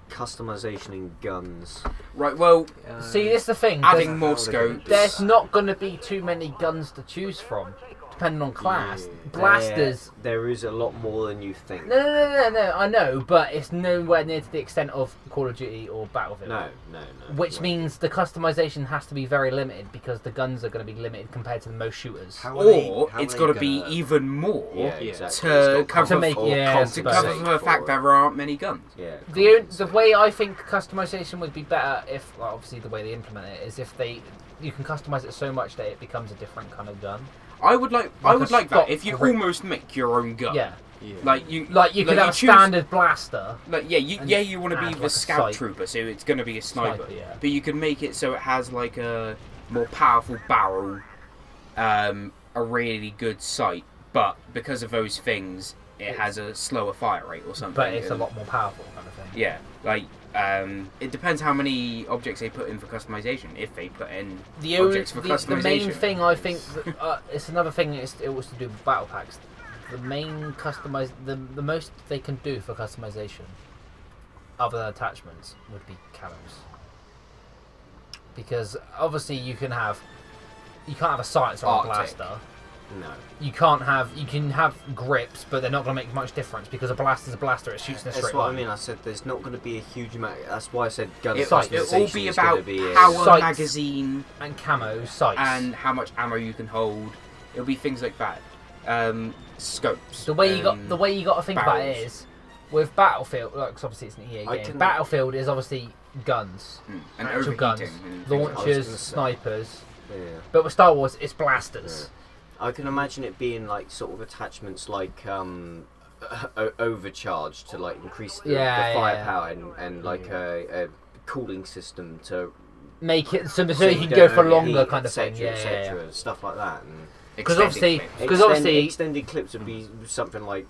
Customization in guns. Right, well... See, this is the thing. Adding more scopes. There's not going to be too many guns to choose from, depending on class. Blasters... There is a lot more than you think. No, I know, but it's nowhere near to the extent of Call of Duty or Battlefield. No. Which means the customization has to be very limited, because the guns are going to be limited compared to the most shooters. Or it's got to be even more to cover the fact there aren't many guns. Yeah. The way I think customization would be better, if obviously the way they implement it, is if you can customize it so much that it becomes a different kind of gun. I would like that if you almost make your own gun. Yeah. Like you could have a standard blaster. Like you want to be the scout sight. trooper, so it's going to be a sniper. Yeah. But you can make it so it has like a more powerful barrel, a really good sight. But because of those things, it has a slower fire rate or something. But it's a lot more powerful kind of thing. Yeah, like it depends how many objects they put in for customization. If they put in objects for customization, the main thing I think it's another thing. It was to do with battle packs. The main the most they can do for customization, other than attachments, would be camos. Because obviously you can't have a silencer on a blaster. No. You can have grips, but they're not going to make much difference because a blaster's a blaster. It shoots in a straight That's line. what I mean. I said there's not going to be a huge amount. That's why I said gun It'll all be about power, sights, magazine, and camo, sights, and how much ammo you can hold. It'll be things like that. Scopes. The way you got to think about it is with Battlefield. Like, 'cause obviously it's an EA game. Battlefield is obviously guns, and actual guns, launchers, snipers. Yeah. But with Star Wars, it's blasters. I can imagine it being like sort of attachments like overcharged to like increase the Yeah, firepower and like a cooling system to make it so you you can don't go for overheat, longer kind of thing. etc., Yeah, etc., stuff like that. And Because Extended obviously, clips. extended clips would be something like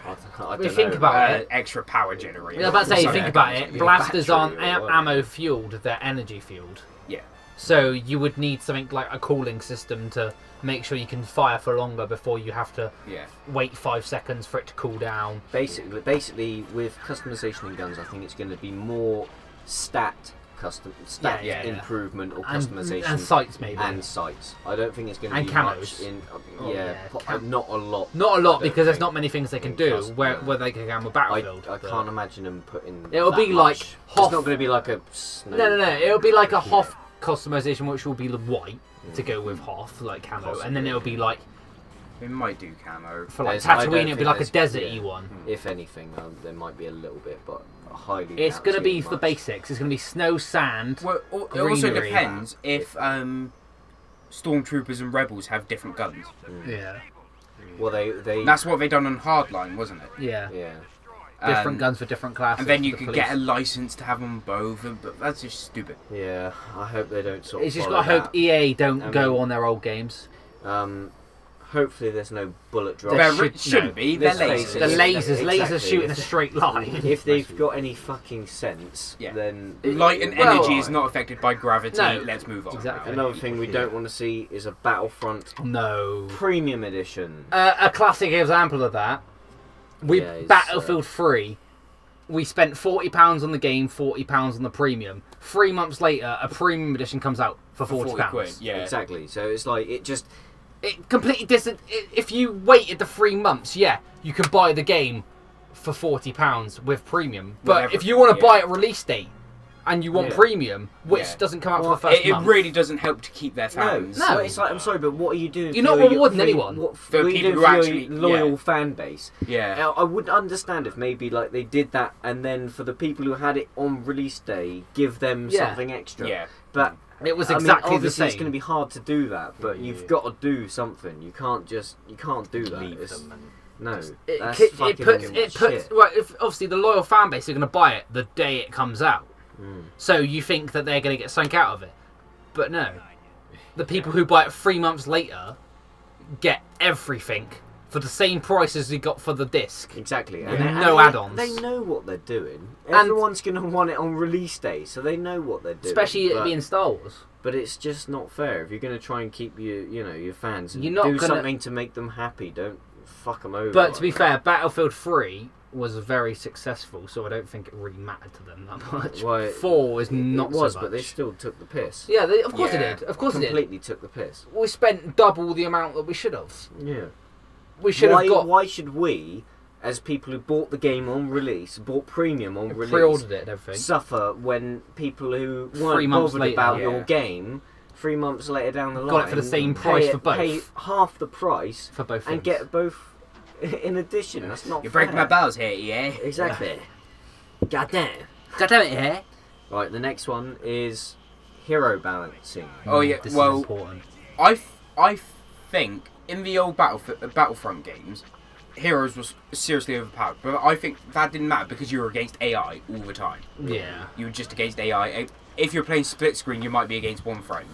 I We don't think know, about it. extra power generator. I was about to say, Sorry, think about it. maybe Blasters battery aren't or whatever. ammo fueled; they're energy fueled. Yeah. So you would need something like a cooling system to make sure you can fire for longer before you have to Yeah. wait 5 seconds for it to cool down. Basically, with customization in guns, I think it's going to be more stat Yeah. improvement or And, customization and sights maybe. and sights. I don't think it's going to And be camos. much in. Oh, yeah. Not a lot. Not a I lot don't because there's think. not many things they can in do custom, where yeah. they can go with Battlefield. I can't imagine them putting. It'll that be like much. Hoff- It's not going to be like a. Snow. No. It'll be like a Hoth customization, which will be the white to go with Hoth, like camo, Possibly, and then it'll be like We might do camo. for like I don't Tatooine, it'll be think like a there's- deserty yeah. one. If anything, there might be a little bit, but highly. It's doubt going to too be the much. basics. It's going to be snow, sand. Well, it also Greenery. depends if stormtroopers and rebels have different guns. Yeah. Well, they. That's what they done on Hardline, wasn't it? Yeah. Yeah. Different Um, guns for different classes. And then you for the could get a police. license to have them both, but that's just stupid. Yeah, I hope they don't sort of. It's just follow got to hope that. EA don't I go mean- on their old games. Hopefully, there's no bullet drops. There There shouldn't be. They're Let's face The it, lasers. lasers exactly. shoot in a straight line. If they've got any fucking sense, Yeah. then Light and Well- energy is not affected by gravity. No. Let's move on. Exactly. Another thing we don't want to see is a Battlefront No. Premium Edition. A classic example of that. With Yeah, it's, Battlefield 3, we spent £40 on the game, £40 on the premium. 3 months later, a premium edition comes out for £40. quid. Yeah. Exactly. So it's like it just. It completely doesn't. If you waited the 3 months, yeah, you could buy the game for £40 with premium. But With if you want to yeah. buy it release date and you want Yeah. premium, which Yeah. doesn't come out Well, for the first It month, really doesn't help to keep their No, fans. No. Well, it's like I'm sorry, but what are you doing? You're for not your- rewarding for anyone. What, For what are you people doing who for actually- your loyal yeah. fan base? Yeah. Now, I would understand if maybe like they did that, and then for the people who had it on release day, give them Yeah. something extra. Yeah. But it was I mean, exactly the obviously it's same. going to be hard to do that, but you've got to do something. You can't do that. It's- No, that's fucking it puts shit. right. If obviously the loyal fan base are going to buy it the day it comes out, Mm. so you think that they're going to get something out of it, but no, the people who buy it 3 months later get everything for the same price as they got for the disc. Exactly. With And no add-ons. They know what they're doing. And- Everyone's going to want it on release day, so they know what they're doing. Especially it but, being Star Wars. But it's just not fair. If you're going to try and keep your fans and You're not do gonna- something to make them happy, don't fuck them over. But to be like fair, Battlefield 3 was very successful, so I don't think it really mattered to them that much. Well, 4 is that. not It was, so much. but they still took the piss. Yeah, of course Yeah. it did. Of course it did. Completely took the piss. We spent double the amount that we should have. Yeah. We should have got Why should we, as people who bought the game on release, bought premium on release, pre-ordered it and everything. suffer when people who 3 weren't months bothered later, about yeah. your game 3 months later down the line Got it for the same price for both. pay half the price For both and things. get both in addition? That's not You're fair. breaking my balls here, yeah. Exactly. God damn. God damn it, yeah. Right, the next one is hero balancing. Oh, yeah, This well- is important. I think in the old Battlefront games, heroes was seriously overpowered. But I think that didn't matter because you were against AI all the time. Yeah. You were just against AI. If you're playing split screen, you might be against one friend.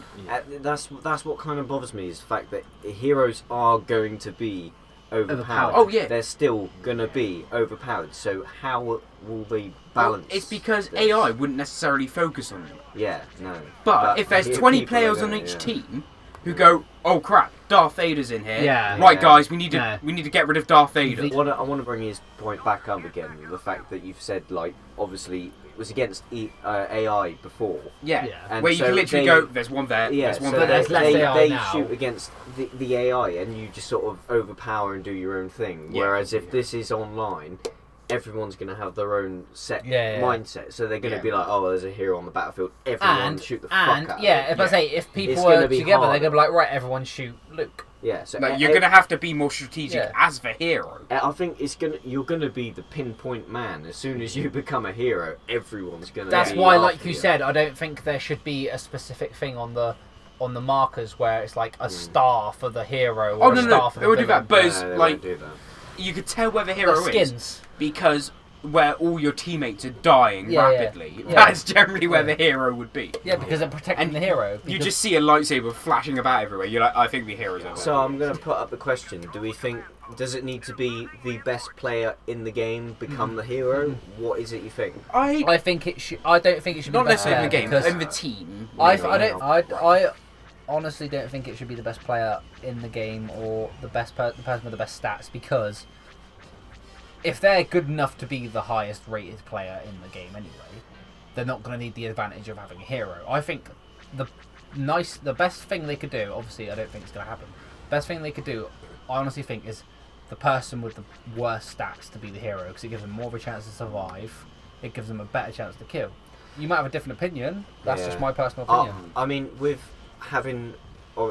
That's what kind of bothers me is the fact that heroes are going to be overpowered. Oh, yeah. They're still going to be overpowered. So how will they balance? It's because this? AI wouldn't necessarily focus on you. Yeah, no. But if there's here 20 people are players gonna- on each yeah. team who go, oh crap, Darth Vader's in here. Yeah. Right, Yeah. guys, we need to get rid of Darth Vader. I want to bring his point back up again. The fact that you've said, like, obviously it was against AI before. Yeah. Yeah. And Where you so can literally they- go, there's one there, Yeah, there's one so But there. there's less AI they now. shoot against the AI and you just sort of overpower and do your own thing. Yeah. Whereas if this is online, everyone's going to have their own set Yeah. mindset. So they're going to Yeah. be like, oh, there's a hero on the battlefield. Everyone And shoot the fuck out yeah, of it. if I say if people It's were gonna be together, harder. they're gonna be like, right, everyone shoot Luke. Yeah, so No, you're going to have to be more strategic Yeah. as the hero. I think you're gonna be the pinpoint man. As soon as you become a hero, everyone's gonna. That's be why, after like you said, I don't think there should be a specific thing on the markers where it's like a star for the hero or Oh, a no, star no, for they the would do villain. that, but it's No, they like, won't do that. you could tell where the hero The is skins. because where all your teammates are dying Yeah, yeah. rapidly. Yeah. That's generally where the hero would be. Yeah, because they're protecting And the hero. You because- just see a lightsaber flashing about everywhere. You're like, I think the hero's over. So I'm going to put up the question: do we think does it need to be the best player in the game become the hero? What is it you think? I think it should. I don't think it should be not the best necessarily in the player game, because but in the team. I honestly don't think it should be the best player in the game or the person with the best stats, because if they're good enough to be the highest rated player in the game anyway, they're not going to need the advantage of having a hero. I think the best thing they could do, obviously I don't think it's going to happen, best thing they could do, I honestly think, is the person with the worst stats to be the hero, because it gives them more of a chance to survive, it gives them a better chance to kill. You might have a different opinion, that's just my personal opinion. I mean, with having,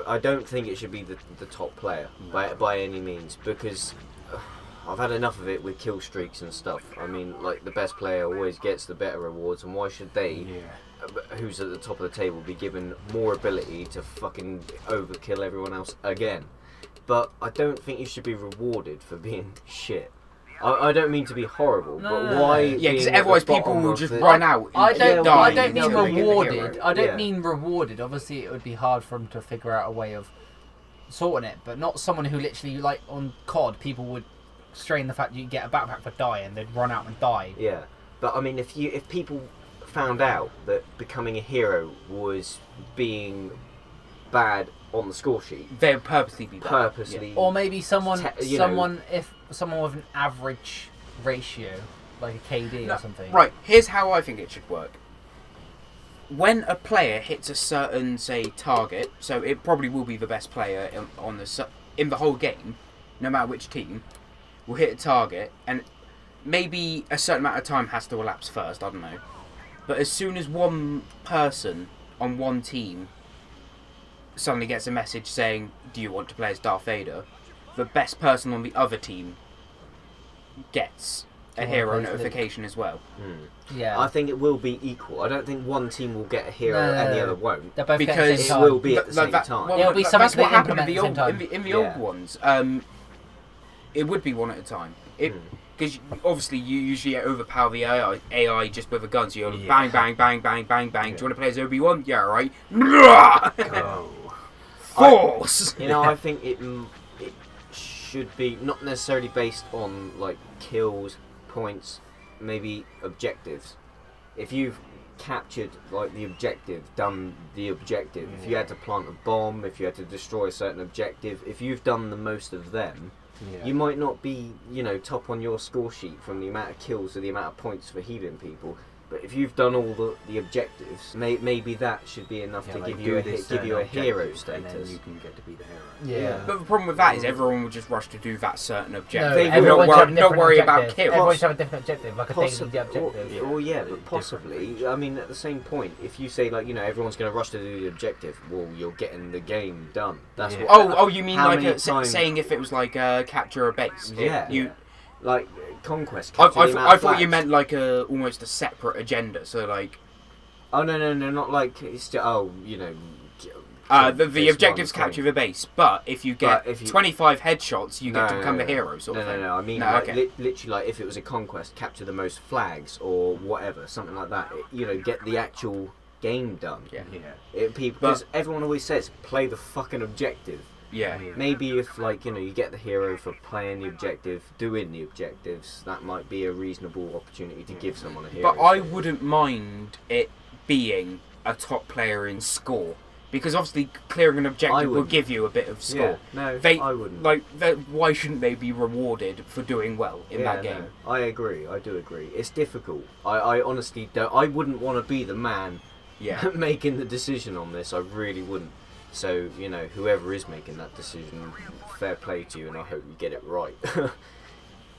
I don't think it should be the top player by any means, because I've had enough of it with kill streaks and stuff. I mean, like, the best player always gets the better rewards, and why should they, who's at the top of the table, be given more ability to fucking overkill everyone else again? But I don't think you should be rewarded for being shit. I don't mean to be horrible, but why? Yeah, because being at otherwise the people bottom will of just the- run out. I die. don't mean You're gonna get the rewarded. hero. I don't Yeah. mean rewarded. Obviously, it would be hard for them to figure out a way of sorting it, but not someone who literally, like on COD, people would strain the fact you get a backpack for dying, they'd run out and die. Yeah, but I mean, if people found out that becoming a hero was being bad on the score sheet, They'll purposely be bad. purposely, Or maybe someone you know- if someone with an average ratio, like a KD or something. Right, here's how I think it should work. When a player hits a certain, say, target, so it probably will be the best player in the whole game, no matter which team, will hit a target, and maybe a certain amount of time has to elapse first, I don't know. But as soon as one person on one team suddenly gets a message saying, do you want to play as Darth Vader, the best person on the other team gets a hero notification as well. Yeah. I think it will be equal. I don't think one team will get a hero and the other won't. They're both getting Because the It same will time. be at the same time. There'll be something that's what they happened in implement the at old the same time. in the Yeah. old ones. It would be one at a time. Because obviously you usually overpower the AI just with a gun. So you're bang, bang, bang, bang, bang, bang. Do you want to play as Obi-Wan? Yeah, right. Go. Force. You know, I think it should be not necessarily based on like kills, points, maybe objectives. If you've captured like the objective, done the objective, if you had to plant a bomb, if you had to destroy a certain objective, if you've done the most of them, you might not be, top on your score sheet from the amount of kills or the amount of points for healing people. But if you've done all the objectives, maybe that should be enough to give you a hero status. And then you can get to be the hero. Yeah. But the problem with that is everyone will just rush to do that certain objective. No, They everyone will. should have a Don't different worry objective. about kills. Everyone should have a different objective, like a daily objective. But possibly. I mean, at the same point, if you say everyone's going to rush to do the objective, well, you're getting the game done. That's what. Oh, you mean How like many times- saying if it was like capture a base? Yeah. Like conquest. I capture the amount of thought you flags. meant like almost a separate agenda. So like. Oh no, not like it's still. The objectives capture the base, but if you get 25 headshots, you get to become the hero. Sort of thing. No. I mean, literally, like if it was a conquest, capture the most flags or whatever, something like that. Get the actual game done. Yeah. Because everyone always says, play the fucking objective. Yeah. Maybe if you get the hero for playing the objective, doing the objectives, that might be a reasonable opportunity to give someone a hero. But I wouldn't mind it being a top player in score. Because obviously clearing an objective will give you a bit of score. Yeah, I wouldn't. Why shouldn't they be rewarded for doing well in that game? No, I agree. I do agree. It's difficult. I honestly don't. I wouldn't want to be the man making the decision on this. I really wouldn't. So, whoever is making that decision, fair play to you, and I hope you get it right.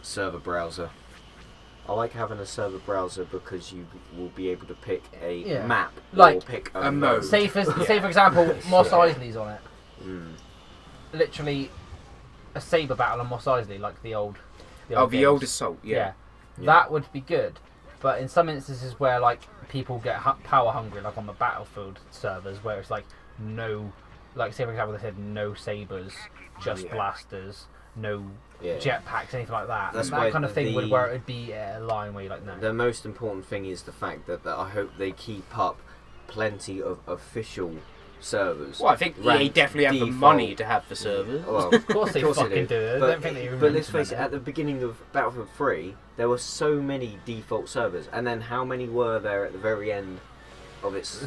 Server browser. I like having a server browser because you will be able to pick a map or pick a mode. Say for example, Mos Eisley's on it. Literally, a saber battle on Mos Eisley, like the old old Assault, yeah. That would be good. But in some instances where people get power hungry, like on the Battlefield servers, where it's no, say for example they said no sabers, just blasters, no Yeah. jetpacks, anything like that. That's That why kind of thing the- where it would be a line where you're like, no. The most important thing is the fact that I hope they keep up plenty of official servers. Well, I think EA ranked definitely have the default. money to have the servers. Well, Of course they they fucking do. I But, don't think they even but let's face it, implement at the beginning of Battlefield 3, there were so many default servers, and then how many were there at the very end of its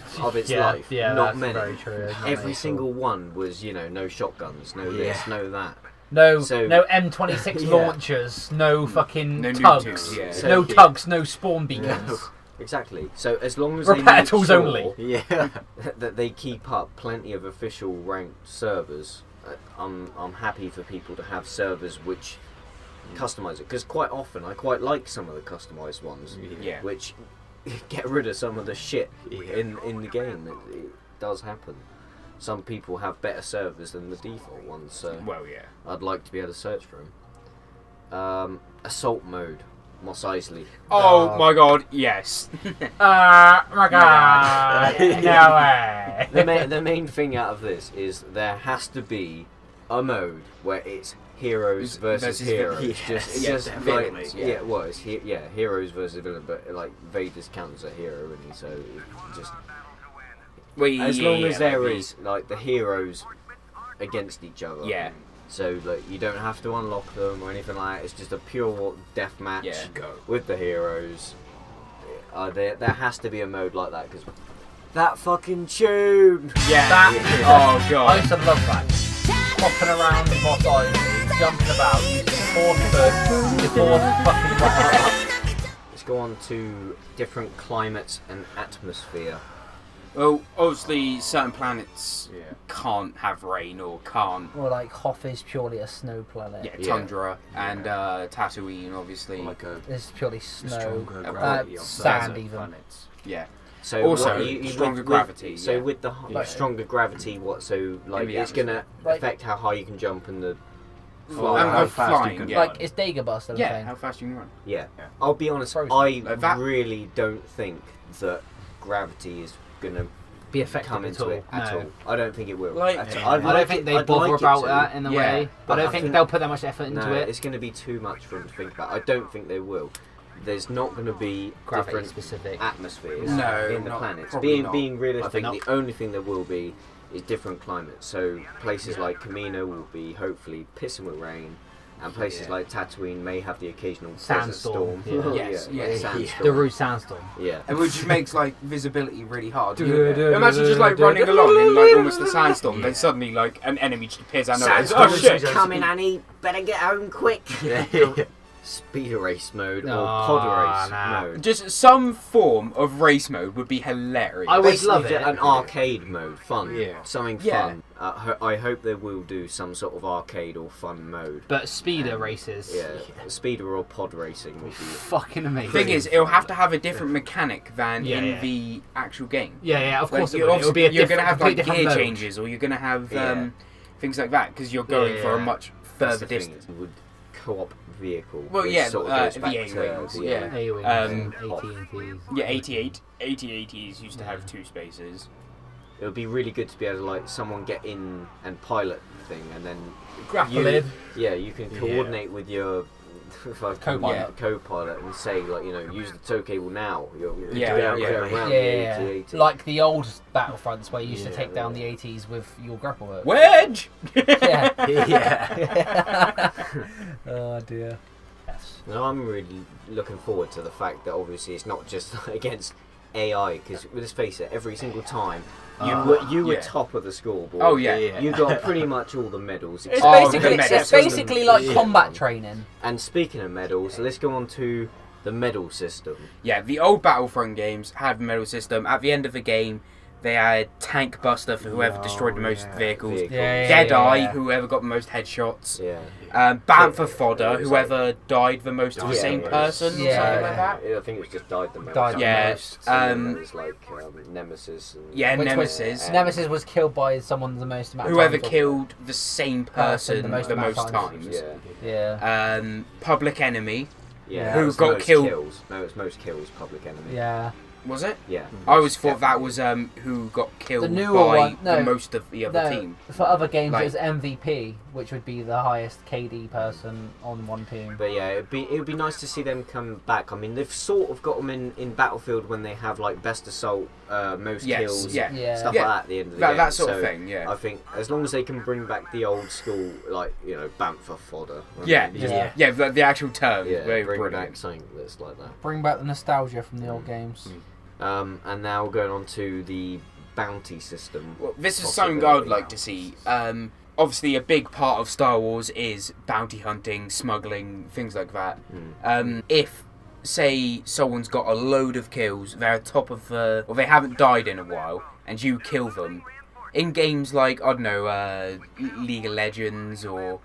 yeah, life? Yeah, Not that's many. very true. Not many Every at single all. one was, no shotguns, no this, Yeah. no that. No, So- no M26 Yeah. launchers, no fucking No tugs, nuke, yeah. So- no tugs, no spawn beacons. No. Exactly. So as long as Repair they make tools sure only. Yeah. that they keep up plenty of official ranked servers, I'm happy for people to have servers which customize it, because quite often I quite like some of the customized ones, Yeah. which get rid of some of the shit Yeah. in the game. It does happen. Some people have better servers than the default ones, so Well, yeah. I'd like to be able to search for them. Assault mode, Mos Eisley. Oh my god, yes. My god, no way. The main thing out of this is there has to be a mode where it's heroes versus heroes. yes, It's yeah, just definitely, like, yeah. well, it's heroes versus villain, but like Vader's counts as a hero, isn't he? So it just Well, as long as there like is like the heroes against each other. Yeah. So like you don't have to unlock them or anything like that. It's just a pure death match Yeah. Go. with the heroes. There has to be a mode like that, because that fucking tune. Yeah. That- Oh I god. used to love that. Hopping around the Mos Eisley, jumping about, using force fucking Let's go on to different climates and atmosphere. Well, obviously, certain planets Yeah. can't have rain or can't. Or like Hoth is purely a snow planet. Yeah, Yeah. tundra and Tatooine, obviously. Like a It's purely snow. stronger uh, gravity of sand desert even. planets. yeah. So Also, what stronger gravity, So yeah. with the Like- stronger gravity, what? So like the it's gonna Like- affect how high you can jump and the Well, fly. and how go fast flying, you can yeah. Like it's Dagobah and Yeah, thing. how fast you can run. Yeah. Yeah. I'll be honest. Frozen. I That- really don't think that gravity is gonna Be effective come at into all. it at No. all. I don't think it will. Like- at Yeah. all. I don't think they I'd bother like it about to. that in a Yeah, way. but I don't I think think- they'll put that much effort into No, it. it's going to be too much for them to think about. I don't think they will. There's not going to be Gravity different specific. atmospheres No, in the not- planets. probably not. Being realistic, I think the only thing there will be is different climates. So places Yeah. like Camino will be hopefully pissing with rain, and places Yeah. like Tatooine may have the occasional Sandstorm, desert storm. yeah. Yes, yeah, yes. sandstorm. The Root Sandstorm. Yeah. And which just makes like visibility really hard. Do- You- do- Imagine just like do- running do- along in like almost a sandstorm, Yeah. then suddenly like an enemy just appears out of nowhere. Sandstorm's Oh shit! coming, Annie. Better get home quick. Yeah. Speed race mode or Oh, pod race nah. mode. Just some form of race mode would be hilarious. I would Basically love just it. an arcade mode, fun. Yeah. Something Yeah. fun. I hope they will do some sort of arcade or fun mode. But speeder races. Yeah, speeder or pod racing would be. Fucking amazing. Thing is, it'll have to have a different mechanic than Yeah, in yeah. the actual game. Yeah, of Like, course it you're will. It'll be a you're different, gonna have like completely gear different mode. changes, or you're gonna have Yeah. things like that because you're going for a Yeah. much That's further the thing, distance. it would co-op vehicle. Well, which yeah, sort of goes the back A to wings, the, yeah. A-Wings, Um, AT&Ts. Yeah, 8080s used to have 2 spaces. It would be really good to be able to like someone get in and pilot the thing, and then Grapple you, it. yeah, you can coordinate with your Co-pilot. co-pilot and say like use the tow cable now. You're Yeah, going yeah. around Yeah, the AT-AT. like the old Battlefronts where you used to Yeah, take down yeah. the ATs with your grapple hook. Wedge! Yeah. Yeah. Oh dear. Yes. No, I'm really looking forward to the fact that obviously it's not just against AI, because let's face it, every single time you were yeah. top of the scoreboard. Oh yeah. Yeah. You got pretty much all the medals. It's Oh, basically, the it's medals. basically like Yeah. combat training. And speaking of medals, let's go on to the medal system. Yeah, the old Battlefront games had a medal system. At the end of the game, they had Tank Buster for whoever Oh, destroyed the most yeah. vehicles. Vehicles. Yeah, Deadeye, yeah. whoever got the most headshots. Yeah. Bantha Fodder, it was whoever died the most of the Yeah, same it was- person, or Yeah. something like that. I think it was just died the most. Died the Yeah, most. And um, then there's like Nemesis. And Yeah, Which was- Nemesis. Nemesis was killed by someone the most amount of Whoever times. killed the same person the most amount of times. Yeah. Yeah. Yeah. Public Enemy. Yeah. Who that was got most killed- Kills. No, it's most kills. Public Enemy. Yeah. Was it? Yeah. I always thought that was who got killed The newer by one- no. the most of the other No, team. for other games Like- it was MVP. which would be the highest KD person on one team. But yeah, it'd be nice to see them come back. I mean, they've sort of got them in Battlefield when they have like best assault, most kills, Yeah. stuff like that at the end of the game. That sort of thing. Yeah. I think as long as they can bring back the old school, like Bantha fodder. Yeah. The actual term. Yeah, Very bring brilliant. back something that's like that. Bring back the nostalgia from the old games. And now going on to the bounty system. Well, this is something I would like to see. Obviously, a big part of Star Wars is bounty hunting, smuggling, things like that. If, say, someone's got a load of kills, they're at top of or they haven't died in a while, and you kill them, in games like, I don't know, League of Legends or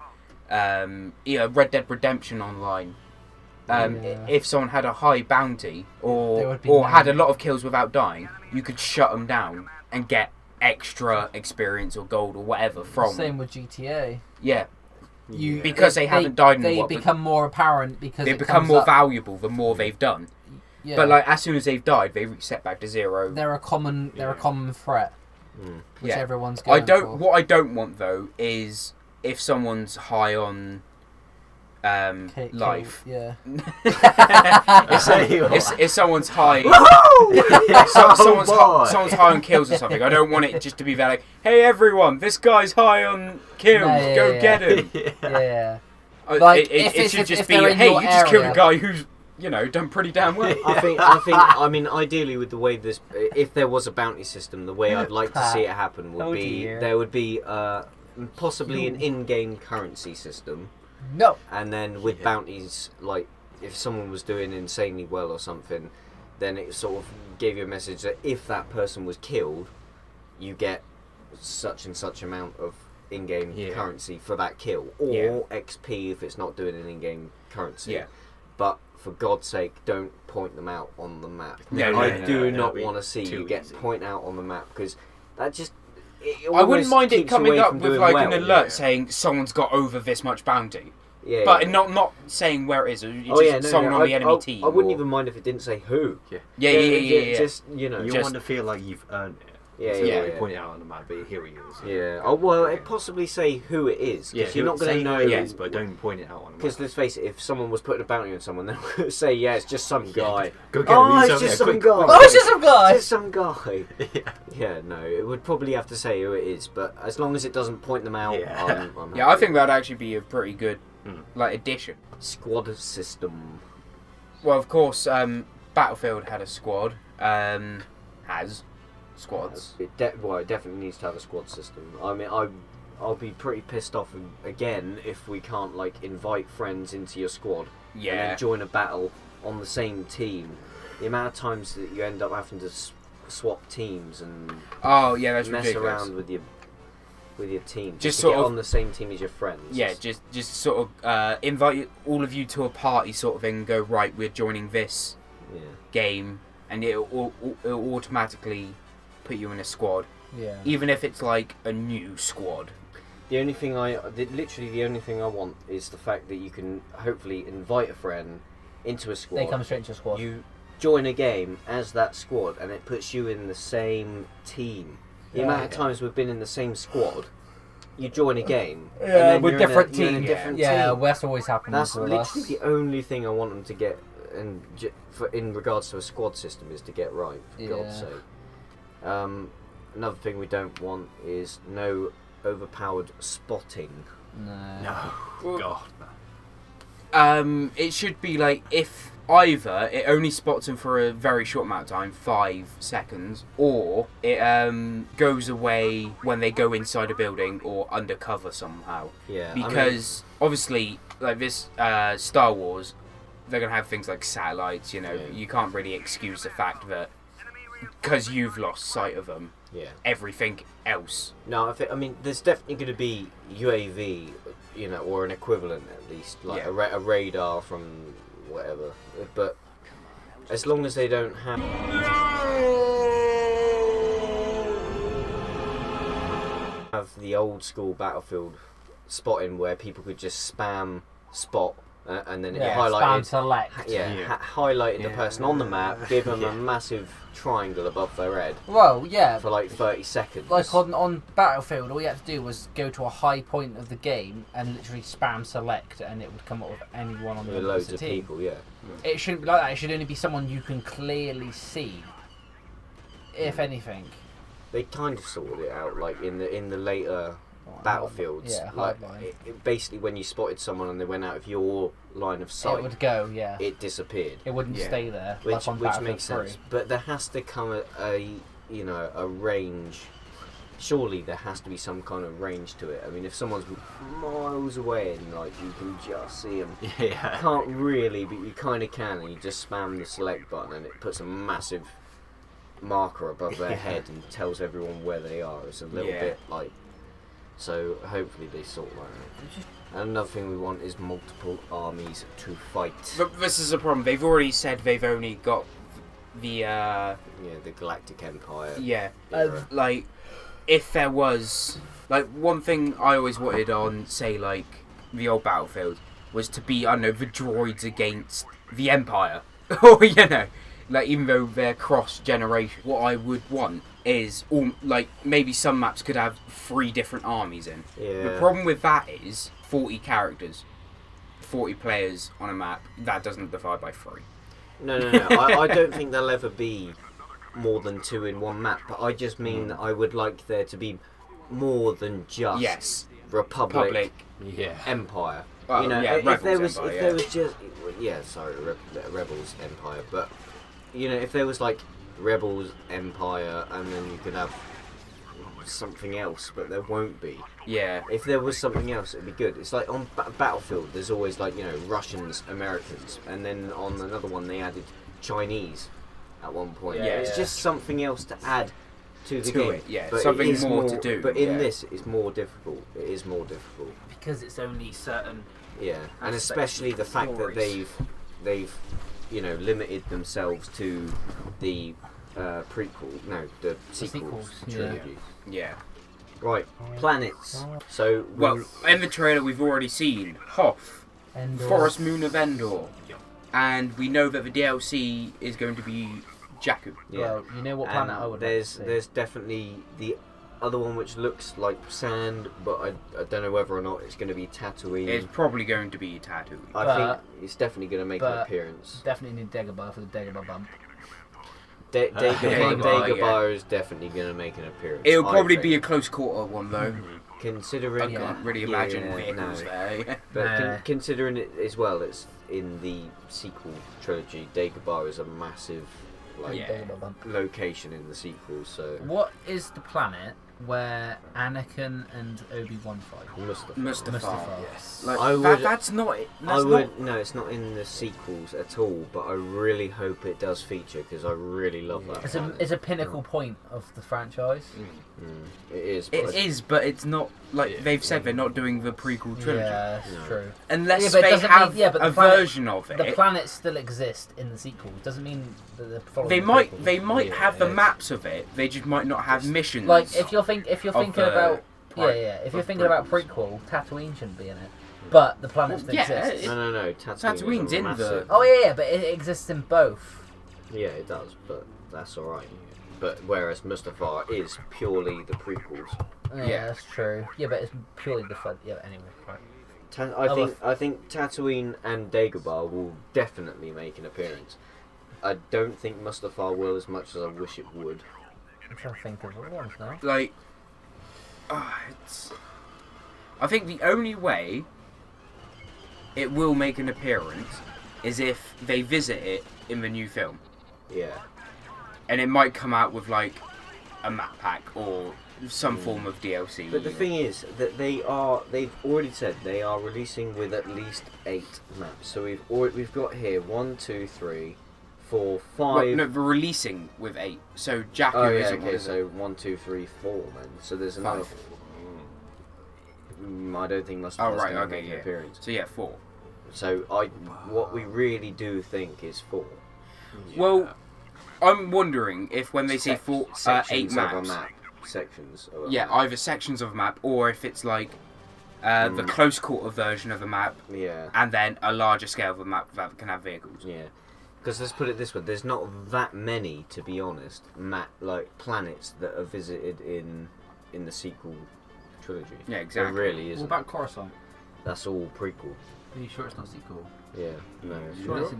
Red Dead Redemption Online, if someone had a high bounty or had a lot of kills without dying, you could shut them down and get extra experience or gold or whatever from Same with GTA. Yeah. Because they haven't died in a while. They become more apparent because they become more valuable the more they've done. Yeah. But like as soon as they've died, they reset back to zero. They're a common threat. Which everyone's going for. What I don't want though is if someone's high on life. Yeah. if someone's high, someone's high on kills or something. I don't want it just to be like, hey everyone, this guy's high on kills. Go get him. Yeah. Like, it should just be, hey, you just killed a guy who's done pretty damn well. I mean, ideally with the way this, if there was a bounty system, the way I'd like to see it happen would be there would be possibly an in-game currency system. No. And then with bounties, like if someone was doing insanely well or something, then it sort of gave you a message that if that person was killed, you get such and such amount of in-game currency for that kill, or XP if it's not doing an in-game currency. Yeah. But for God's sake, don't point them out on the map. No, I do not want to see you get point out on the map because that just. I wouldn't mind it coming up with like an alert saying someone's got over this much bounty. Yeah, but not saying where it is. Someone on the enemy team. I wouldn't even mind if it didn't say who. Yeah. Just you want to feel like you've earned it. Yeah. Point it out on the map, but here he is. Yeah. Oh well, it possibly say who it is because you're not going to know who it is, but don't point it out on the map. Because let's face it, if someone was putting a bounty on someone, they would say, "Yeah, it's just some guy." Go get him. It's just some guy. Oh, it's just some guy. It's just some guy. Yeah. No, it would probably have to say who it is, but as long as it doesn't point them out, I'm happy. I think that'd actually be a pretty good addition. Squad system. Well, of course, Battlefield had a squad. Has squads. It definitely needs to have a squad system. I mean, I'll be pretty pissed off again if we can't like invite friends into your squad and then join a battle on the same team. The amount of times that you end up having to swap teams and that's mess ridiculous. around with your team Just to sort get of on the same team as your friends. Yeah, just sort of invite all of you to a party sort of thing. Go right, we're joining this game, and it'll automatically put you in a squad. Yeah. Even if it's like a new squad. The only thing I want is the fact that you can hopefully invite a friend into a squad. They come straight into a squad. You join a game as that squad, and it puts you in the same team. The amount of times we've been in the same squad, you join a game, and then with you're different teams. teams. Different Yeah, team. that's always happening. That's with literally us. the only thing I want them to get, and in regards to a squad system, is to get right. For God's sake. Another thing we don't want is no overpowered spotting. No. God. It should be like if either it only spots them for a very short amount of time, 5 seconds, or it goes away when they go inside a building or undercover somehow. Yeah. Because obviously, like this Star Wars, they're gonna have things like satellites. You can't really excuse the fact that because you've lost sight of them. Yeah. Everything else. No, I mean, there's definitely going to be UAV, or an equivalent at least, like a radar from whatever. But as long as they don't have the old school Battlefield spotting where people could just spam spot and then it spam highlighted. select. Highlighted the person on the map, give them a massive triangle above their head Well, yeah. for like 30 seconds. Like on Battlefield, all you had to do was go to a high point of the game and literally spam select, and it would come up with anyone on the loads opposite of team. people, yeah. It shouldn't be like that. It should only be someone you can clearly see, if anything. They kind of sorted it out, like in the later Battlefields. Yeah, like hardline. basically when you spotted someone and they went out of your line of sight, It would go, yeah. it disappeared. It wouldn't stay there. Which like on which Battlefield makes 3. sense. But there has to come a range. Surely there has to be some kind of range to it. I mean, if someone's miles away and like you can just see them, Yeah. can't really, but you kind of can, and you just spam the select button and it puts a massive marker above their head and tells everyone where they are. It's a little bit like. So hopefully they sort that out. And another thing we want is multiple armies to fight. But this is a problem. They've already said they've only got the the Galactic Empire. like if there was like one thing I always wanted on say like the old Battlefield was to be, I don't know, the droids against the Empire. Or like even though they're cross generation, what I would want is all like maybe some maps could have 3 different armies in. Yeah. The problem with that is 40 characters, 40 players on a map. That doesn't divide by 3. No. I don't think there'll ever be more than 2 in one map. But I just mean that I would like there to be more than just Republic, Empire. Well, if there was Empire, just Rebels Empire. But if there was like Rebels Empire, and then you could have something else, but there won't be. Yeah. If there was something else, it'd be good. It's like on Battlefield, there's always like Russians, Americans, and then on another one they added Chinese at one point. Yeah, It's just something else to add to the game. But something it is more to do. But in this, it's more difficult. It is more difficult. Because it's only certain. Yeah, and especially the fact that they've limited themselves to the the sequels trilogy. Yeah. Right, planets. So in the trailer we've already seen Hoth, Endor. Forest Moon of Endor, and we know that the DLC is going to be Jakku. Yeah. Well, you know what planet I would there's like to see? there's definitely the other one which looks like sand, but I don't know whether or not it's going to be Tatooine. It's probably going to be Tatooine. I think it's definitely going to make an appearance. Definitely need Dagobah for the Dagobah bump. Dagobah is definitely going to make an appearance. It'll probably be a close quarter one though. Considering I can't really imagine vehicles there. But considering it as well, it's in the sequel trilogy. Dagobah is a massive Dagobah bump. location in the sequel. So What is the planet where Anakin and Obi-Wan fight? Mustafar. Yes. Like, I would- that's not. No, it's not in the sequels at all. But I really hope it does feature because I really love that. planet. It's a pinnacle point of the franchise. It is. It but is, but it's not like they've said they're not doing the prequel trilogy. Yeah, that's true. Unless but it they doesn't have mean- but a the planet- version of it. The planets still exist in the sequel. Doesn't mean that they're following They the might prequel. have the maps of it. They just might not have missions. Like if you're thinking about if you're thinking about prequel, Tatooine shouldn't be in it, but the planet still exists. No. Tatooine's in the. Oh yeah, but it exists in both. Yeah, it does, but that's alright. But whereas Mustafar is purely the prequels. Yeah, that's true. Yeah, but it's purely the fun. Yeah, anyway. Right. I think Tatooine and Dagobah will definitely make an appearance. I don't think Mustafar will as much as I wish it would. I'm trying to think of other ones now. Like, I think the only way it will make an appearance is if they visit it in the new film. Yeah. And it might come out with like a map pack or some form of DLC. But the thing is that they've already said they are releasing with at least 8 maps. So we've got here 1, 2, 3, 4, 5. Well, no, they're releasing with 8. So Jakku Oh yeah, isn't one okay, of so 1, 2, 3, 4 then. So there's another. 5. I don't think Mustafar's Oh right, going to okay, make yeah. an appearance. So yeah, 4. So what we really do think is 4. Well, I'm wondering if when they say 4, 8 sections of a maps, map, sections. Of a yeah, map. either sections of a map or if it's like the close quarter version of the map, Yeah. and then a larger scale of the map that can have vehicles. Yeah. Because let's put it this way: there's not that many, to be honest, planets that are visited in the sequel trilogy. Yeah, exactly. There really What isn't. about Coruscant? That's all prequel. Are you sure it's not sequel? Yeah. No. Sure,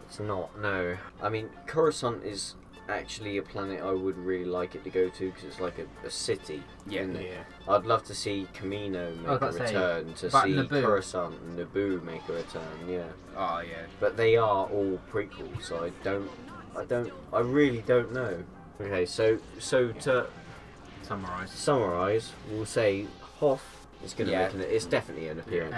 It's not. No. I mean, Coruscant is actually a planet I would really like it to go to because it's like a city. Yeah. Isn't it? I'd love to see Camino make a about to say, return, to but see Naboo. Coruscant and Naboo make a return. Yeah. Oh yeah. But they are all prequels, so I really don't know. Okay, so to summarize, we'll say Hoth is going to make it's definitely an appearance.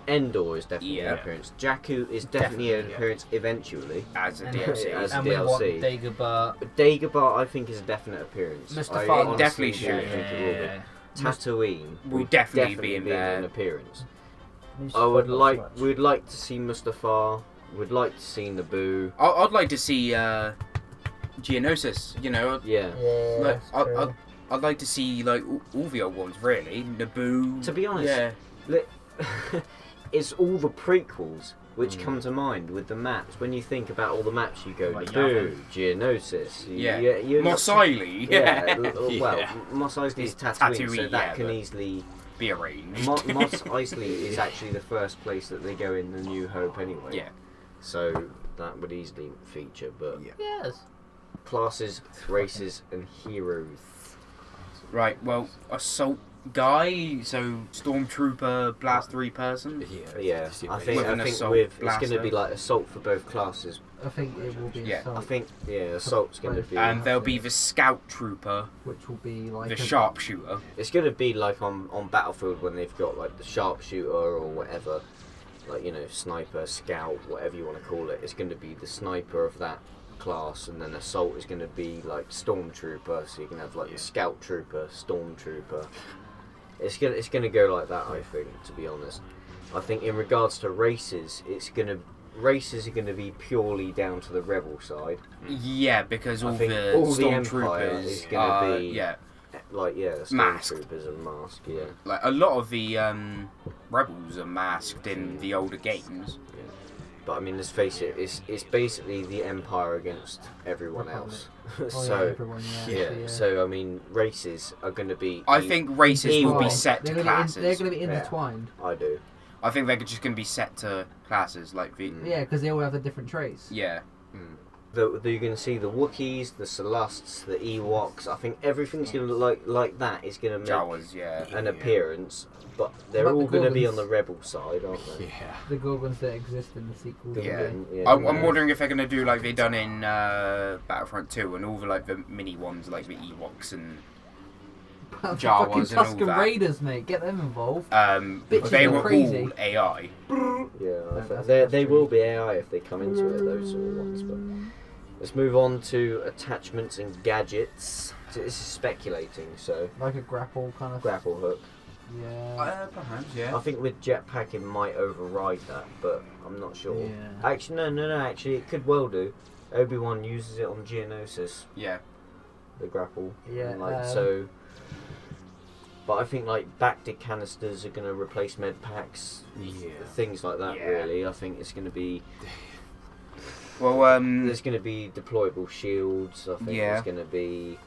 Endor is definitely an appearance. Jakku is definitely an appearance eventually As a And DLC. as a And we want DLC. Dagobah. Dagobah, I think, is a definite appearance. Mr. I Fun honestly definitely do should. think it will be. Tatooine Will would definitely be in an there. appearance. We'd like to see Mustafar. We'd like to see Naboo. I'd like to see Geonosis. You know, Yeah. like, I'd like to see like all the old ones really. Naboo. To be honest, yeah. it's all the prequels which come to mind with the maps. When you think about all the maps, you go Like Naboo, Geonosis. You're Mos Eisley. Yeah. Yeah. Well, Mos Eisley's Tatooine, so Tatooine, that yeah, can but- easily. Be arranged. Mos Eisley is actually the first place that they go in The New Hope anyway. Yeah. So that would easily feature, but Yes. classes, races, and heroes. Right. Well, assault guy. So stormtrooper, blastery person. Yeah, I think With an assault it's blaster. going to be like assault for both classes. I think it will be Yeah. assault, I think assault's going to be. And there'll be the scout trooper, which will be like the a- sharpshooter. It's going to be like on Battlefield when they've got like the sharpshooter or whatever, like sniper, scout, whatever you want to call it. It's going to be the sniper of that class, and then assault is going to be like stormtrooper. So you can have like the scout trooper, stormtrooper. It's gonna go like that. I think, to be honest. I think in regards to races, races are going to be purely down to the rebel side. Yeah, because I all think the all the Empire stormtroopers is gonna be- yeah, Like Masked. stormtroopers and masked. Yeah. like a lot of the rebels are masked in the older games. But I mean, let's face it, it's basically the Empire against everyone else. So everyone, yeah. So I mean, races are going to be. I think races will be Right. set to classes. They're going to be intertwined. I do. I think they're just going to be set to classes like the Yeah, because they all have the different traits. yeah. You're going to see the Wookiees, the Celestes, the Ewoks. I think everything's going to look like that is going to make Jawas, yeah. an appearance. But they're What about all the going to be on Gorgons? the rebel side, aren't they? The Gorgons that exist in the sequel. Yeah. Yeah. I'm wondering if they're going to do like they done in Battlefront 2 and all the like the mini ones like the Ewoks and The Jawas fucking and all Tusken that. Raiders, mate. Get them involved. they are were crazy. all AI. Yeah, that's they will be AI if they come into it, those sort of ones. But let's move on to attachments and gadgets. So this is speculating, so Like a grapple kind of. grapple hook. Yeah. Perhaps, I yeah. think with jetpack it might override that, but I'm not sure. Yeah. Actually, no. Actually, it could well do. Obi-Wan uses it on Geonosis, Yeah. the grapple. Yeah, And, so. But I think like Bactic canisters are going to replace med packs. Things like that. Yeah. Really, I think it's going to be. Well, There's going to be deployable shields. I think Yeah. there's going to be.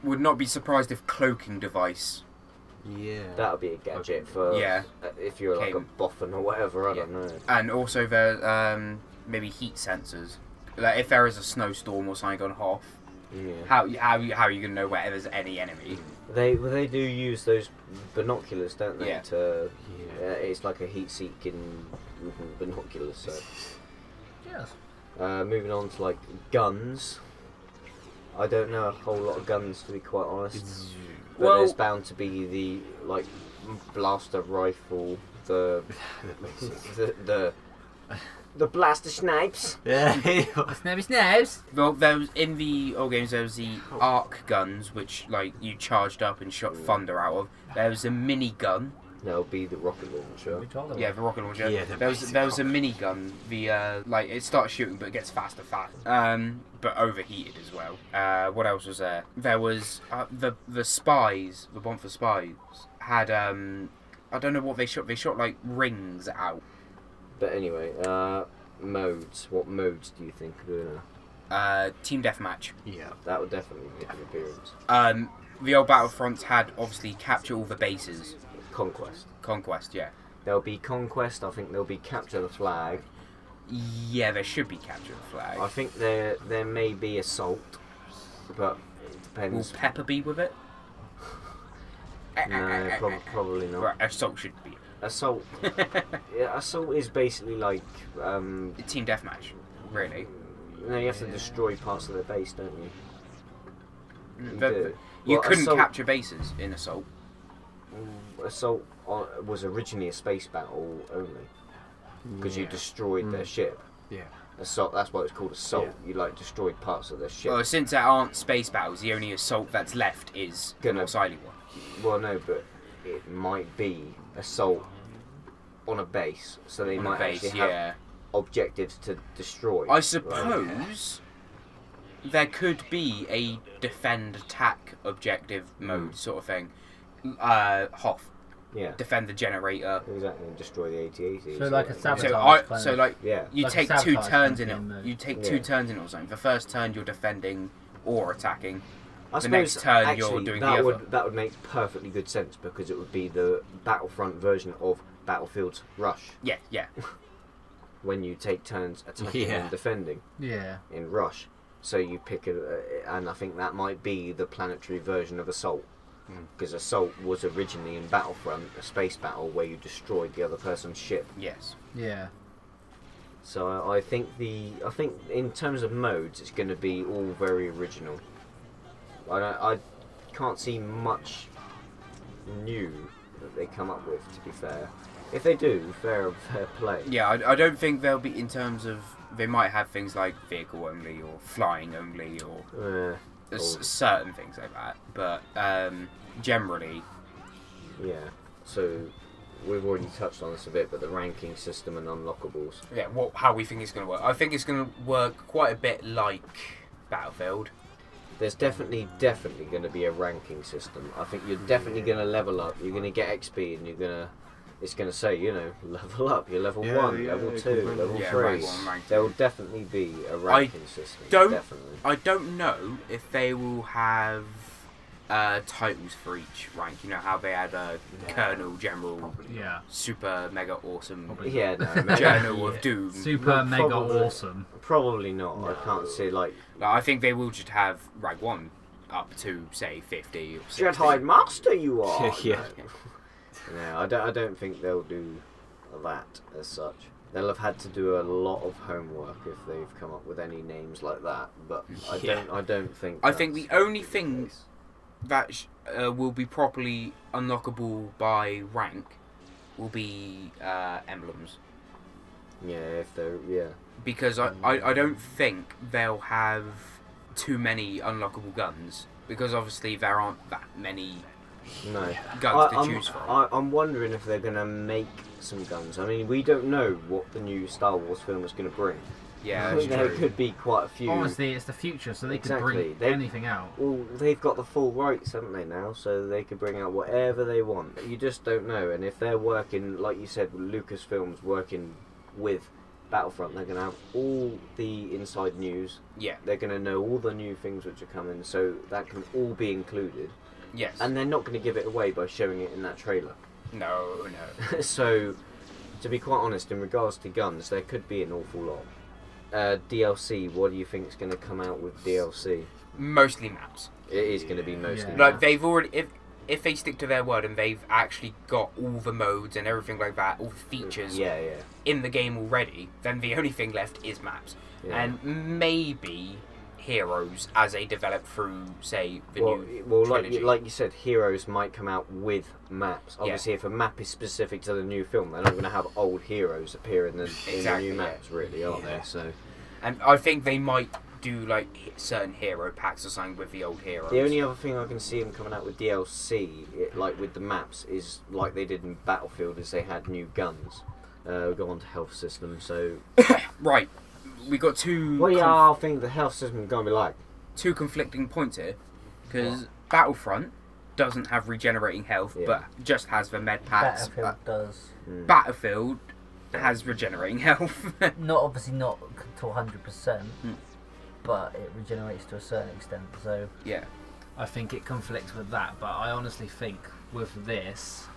would not be surprised if cloaking device. That'll be a gadget for Yeah. If you're like a Came. boffin or whatever. I Yeah. don't know. And also there maybe heat sensors. Like if there is a snowstorm or something on Hoth, Yeah. how are you going to know where there's any enemy? They do use those binoculars, don't they? Yeah. It's like a heat-seeking binoculars. So. Yes. Moving on to like guns. I don't know a whole lot of guns, to be quite honest. But Well- there's bound to be the like blaster rifle, the blaster snipes. Snappy snaps. Well, there was in the old games there was the arc guns, which like you charged up and shot thunder out of. There was a mini gun. That'll be the rocket launcher. Yeah, the rocket launcher. Yeah, the there was basic a mini gun. The like it starts shooting, but it gets faster. But overheated as well. What else was there? There was the spies. The one for spies had I don't know what they shot. They shot like rings out. But anyway, modes. What modes do you think are gonna? Team deathmatch. Yeah. That would definitely make an appearance. The old Battlefronts had obviously capture all the bases. Conquest. Yeah. There'll be Conquest. I think there'll be capture the flag. Yeah, there should be capture the flag. I think there may be assault, but it Will depends. Pepper be with it? No, probably not. Right, assault should be. Assault. Yeah, assault is basically like. Team deathmatch, really. No, you have to destroy parts of their base, don't you? You Well, couldn't assault- capture bases in assault. Assault was originally a space battle only because you destroyed their ship. Yeah. Assault. That's why it's called assault. You like destroyed parts of their ship. Well, since there aren't space battles, the only assault that's left is the Gonna- Mos Eisley one. Well, no, but it might be assault on a base, so they On might a base, actually have yeah. objectives to destroy. I suppose there could be a defend attack objective mode sort of thing. Hoth, Yeah, defend the generator. exactly, and destroy the AT-ATs. So like a Yeah. sabotage. So like Yeah. you Like a take two sabotage turns in kind of it. game You take Yeah. 2 turns in it or something. The first turn you're defending or attacking. I the next suppose, turn actually, you're doing that the would other. that would make perfectly good sense because it would be the Battlefront version of Battlefield's Rush Yeah, yeah. when you take turns attacking Yeah. and defending Yeah. in Rush. So you pick and I think that might be the planetary version of Assault. Because Assault was originally in Battlefront, a space battle where you destroyed the other person's ship. Yes. Yeah. So I think in terms of modes, it's going to be all very original. I can't see much new that they come up with. To be fair, if they do, fair play. Yeah, I don't think they'll be in terms of. They might have things like vehicle only or flying only or certain things like that. But generally, Yeah. So we've already touched on this a bit, but the ranking system and unlockables. yeah, how we think it's going to work. I think it's going to work quite a bit like Battlefield. There's definitely going to be a ranking system. I think you're definitely going to level up. You're going to get XP, and it's going to say, level up. You're level 1, level 2, level 3. rank 1, rank 2. There will definitely be a ranking system. don't- Definitely. I don't know if they will have titles for each rank. You know how they had Colonel, General, Yeah. Super, Mega, Awesome, Yeah, no, Journal of Doom. Super mega probably. awesome. probably not. I can't see Like, I think they will just have rank 1 up to say 50 or 60. Jedi Master. You are. Yeah. No, I don't think they'll do that as such. They'll have had to do a lot of homework if they've come up with any names like that. But I don't think. I think that's the only the thing case. that will be properly unlockable by rank will be emblems. Yeah, if they're Because I don't think they'll have too many unlockable guns. Because obviously there aren't that many no guns to choose from. I'm wondering if they're gonna make some guns. I mean, we don't know what the new Star Wars film is gonna bring. Yeah, that's there true. could be quite a few. Honestly, it's the future, so they could Exactly. bring anything out. Well, they've got the full rights, haven't they, now? So they could bring out whatever they want. You just don't know. And if they're working, like you said, Lucasfilm's working with Battlefront, they're going to have all the inside news. Yeah. They're going to know all the new things which are coming, so that can all be included. Yes. And they're not going to give it away by showing it in that trailer. No. So, to be quite honest, in regards to guns, there could be an awful lot. DLC, what do you think is going to come out with DLC? Mostly maps. It is going to be mostly Yeah. Like maps. they've already, if they stick to their word and they've actually got all the modes and everything like that, all the features Yeah. in the game already, then the only thing left is maps. Yeah. And maybe heroes as they develop through, say, the new well, trilogy. like you said, heroes might come out with maps. Obviously, if a map is specific to the new film, they're not going to have old heroes appear in the Exactly, new yeah. maps, really, aren't Yeah. they? So And I think they might do like certain hero packs or something with the old heroes. the only other thing I can see them coming out with DLC, like with the maps, is like they did in Battlefield, is they had new guns. Go on to health system. So Right, we got two. what do y'all think the health system is going to be like? Two conflicting points here, because Battlefront doesn't have regenerating health, Yeah. but just has the med packs. Battlefield does. Battlefield has regenerating health. Obviously not to 100%, but it regenerates to a certain extent. So Yeah. I think it conflicts with that, but I honestly think with this,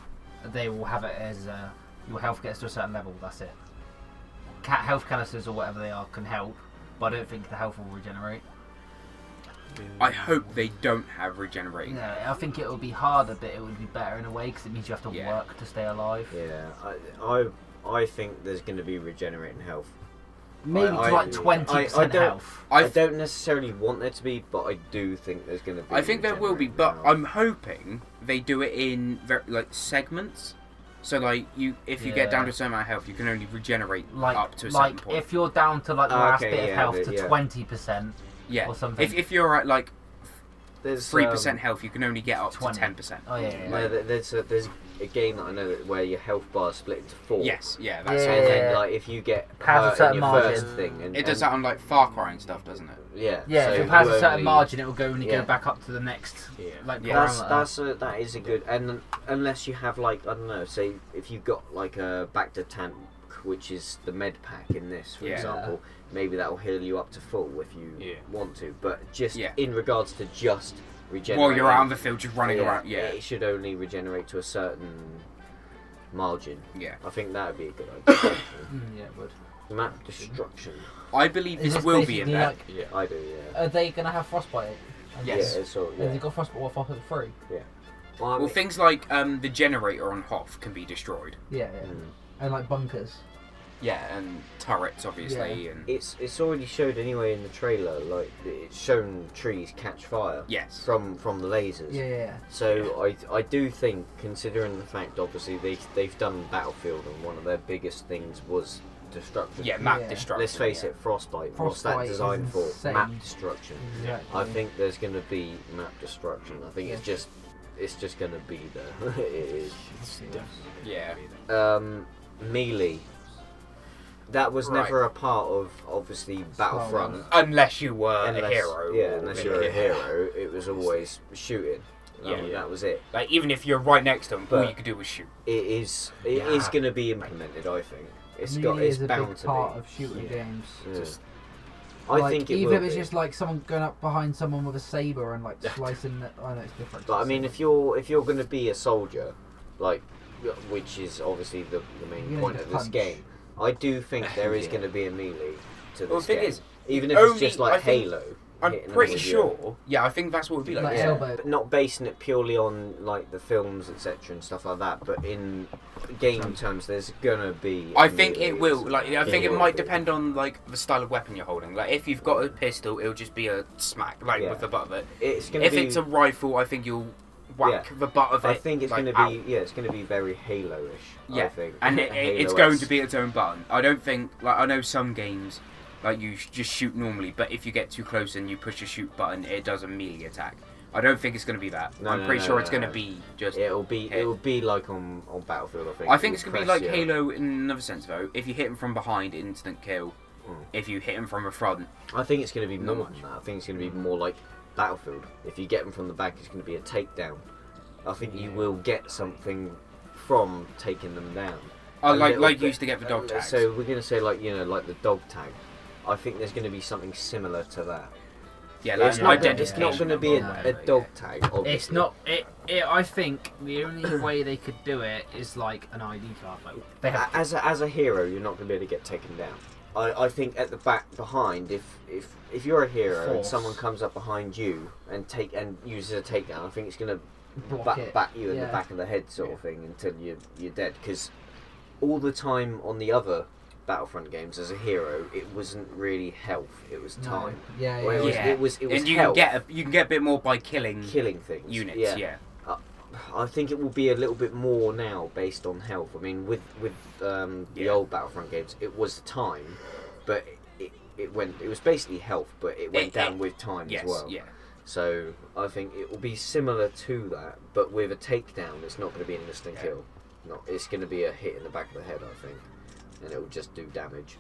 they will have it as your health gets to a certain level. That's it. Health canisters or whatever they are can help, but I don't think the health will regenerate. I hope they don't have regenerating. Yeah, I think it will be harder, but it would be better in a way because it means you have to Yeah. work to stay alive. Yeah, I think there's going to be regenerating health. Maybe to like 20% health. I don't necessarily want there to be, but I do think there's going to be. I think there will be, regenerating but health. I'm hoping they do it in like segments. So like if you get down to a certain amount of health, you can only regenerate up to a certain point. If you're down to like the last bit of health to yeah. 20%, yeah. or something. If you're at like There's 3% health, you can only get up 20. to 10%. Oh yeah. No, there's a game that I know where your health bar is split into 4. Yes, yeah, that's And it. then, like, if you get Has a hurt certain in your margin. first thing, and It does that on like Far Cry and stuff, doesn't it? Yeah. Yeah, so if it has you a certain only- margin, it will go when you Yeah. go back up to the next like Yeah. parameter. That is a good, and unless you have like, I don't know, say if you've got like a back to tank, which is the med pack in this, for Yeah. example, maybe that will heal you up to full if you want to. But just in regards to just regenerating, While you're out on the field, just running around. Yeah. it should only regenerate to a certain margin. Yeah. I think that would be a good idea. Yeah, it would. Map destruction. I believe Is this will be basically in there. like- Yeah. I do, yeah. Are they gonna have frostbite? Yes. Yeah, it's all, Have yeah. they got frostbite? What Frostbite 3? Well, I Well, mean- things like the generator on Hoth can be destroyed. Yeah. And like bunkers. Yeah, and turrets, obviously, and It's already showed anyway in the trailer. Like it's shown trees catch fire. yes, From the lasers. Yeah. So I do think, considering the fact obviously they've done Battlefield and one of their biggest things was destruction. yeah, map Yeah. destruction. Let's face yeah. it, Frostbite. What's Frostbite that is designed for? insane. Map destruction. Exactly. I think there's going to be map destruction. I think it's just going to be there. It is. Yeah, Melee. That was Right. never a part of obviously Battlefront. unless you were a hero. Yeah, or unless a you're a hero. hero, it was always shooting. Yeah. That was it. Like even if you're right next to them, all But- you could do was shoot. It is going to be implemented. I think it's Melee it's is a bound big to part be. of shooting games. Yeah. Just- I Like, think it even will if it's be. just like someone going up behind someone with a saber and like slicing. I know it's different. But I mean, if you're going to be a soldier, like, which is obviously the main You're point gonna of this punch. game, I do think there is Yeah. going to be a melee to this Well, the thing game. is, even the if it's only- just like I think- Halo. I'm hitting them pretty with your- sure. Yeah, I think that's what it would be like. Like yeah. elbow. But not basing it purely on like the films, etc., and stuff like that. But in game terms, there's gonna be. I think it will. melees. Like, I think it will might be. depend on like the style of weapon you're holding. Like, if you've got a pistol, it'll just be a smack, like Yeah. with the butt of it. It's gonna If be. it's a rifle, I think you'll whack the butt of it. I think it's like, gonna be. out. Yeah, it's gonna be very Halo-ish. Yeah, I think. and it's going to be its own button. I don't think, like, I know some games, like, you just shoot normally, but if you get too close and you push the shoot button, it does a melee attack. I don't think it's going to be that. No, I'm no, pretty no, sure no, it's going to no. be just. It'll be. hit. It'll be like on Battlefield. I think. I think it's going to be like Press, yeah. Halo in another sense, though. If you hit him from behind, instant kill. If you hit him from the front, I think it's going to be Not more much. than that. I think it's going to be more like Battlefield. If you get them from the back, it's going to be a takedown. I think you will get something from taking them down. A like little you bit. used to get the dog tags. So we're going to say like like the dog tag. I think there's going to be something similar to that. yeah, like It's an not, identification. it's not going to be number. a dog tag. Obviously. It's not. I think the only way they could do it is like an ID card. Like they have. As a hero, you're not going to be able to get taken down. I think at the back behind, if you're a hero and Force. someone comes up behind you and uses a takedown, I think it's going to Block it. bat you in the Yeah. back of the head sort of thing until you're dead. Because all the time on the other Battlefront games as a hero, it wasn't really health; it was No. time. Yeah, Well, yeah. it was and you health, can get a bit more by killing things. units. Yeah. Yeah. I think it will be a little bit more now based on health. I mean, with the Yeah. old Battlefront games, it was time, but it was basically health, but it went down with time Yes. as well. Yeah. So I think it will be similar to that, but with a takedown, it's not going to be an instant kill. No, it's going to be a hit in the back of the head, I think, and it will just do damage.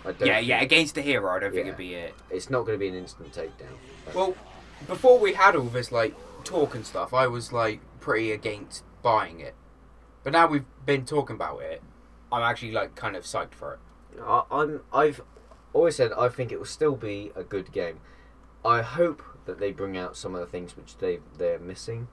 I don't Yeah. think- Against the hero, I don't think Yeah. it'd be it. It's not going to be an instant takedown. Well, before we had all this like talk and stuff, I was like pretty against buying it. But now we've been talking about it, I'm actually like kind of psyched for it. I've always said I think it will still be a good game. I hope that they bring out some of the things which they're missing.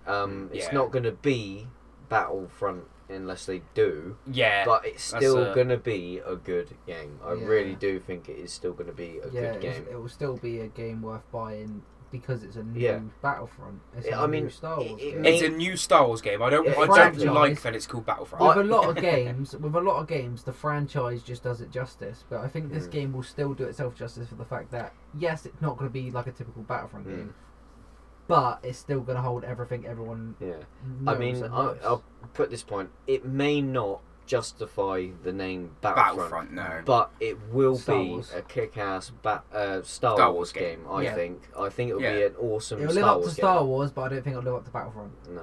It's not going to be Battlefront unless they do. Yeah. But it's still going to be a good game. I really do think it is still going to be a good game. It will still be a game worth buying because it's a new Battlefront. It's a new Star Wars game. It's a new Star Wars game. I don't franchise. like that it's called Battlefront. With a lot of games, the franchise just does it justice. But I think this game will still do itself justice for the fact that yes, it's not going to be like a typical Battlefront game, but it's still going to hold everything everyone. Yeah, knows I mean, I'll put this point: it may not justify the name Battlefront, no, but it will Star be Wars. a kick-ass Star Wars game. I think it will be an awesome It'll Star live up Wars to Star game. Wars, but I don't think it'll live up to Battlefront. No.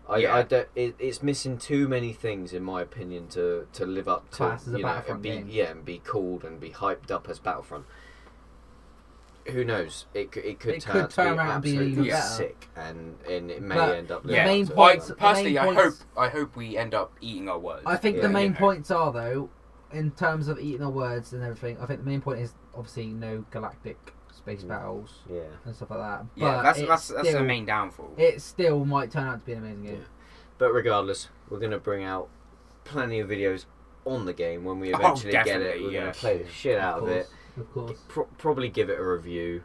I don't, it's missing too many things in my opinion to live up to Class as a Battlefront and be game. and be called and be hyped up as Battlefront. Who knows? It could turn out to be absolutely better. sick, and it may But end up. the living main up to points- it. Personally, the main points- I hope we end up eating our words. I think the Yeah. main points are though, in terms of eating our words and everything. I think the main point is obviously no galactic space battles and stuff like that. Yeah, But that's still, the main downfall. It still might turn out to be an amazing game. But regardless, we're going to bring out plenty of videos on the game when we eventually get it. definitely, We're going yeah. to play the shit out of it. Of course. Probably give it a review.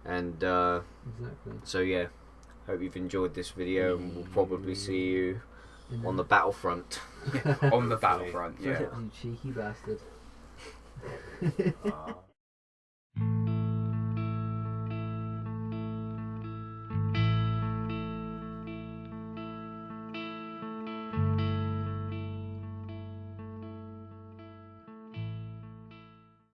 And Exactly. so yeah, hope you've enjoyed this video, and we'll probably see you on the Battlefront. On the Battlefront, yeah. You cheeky bastard.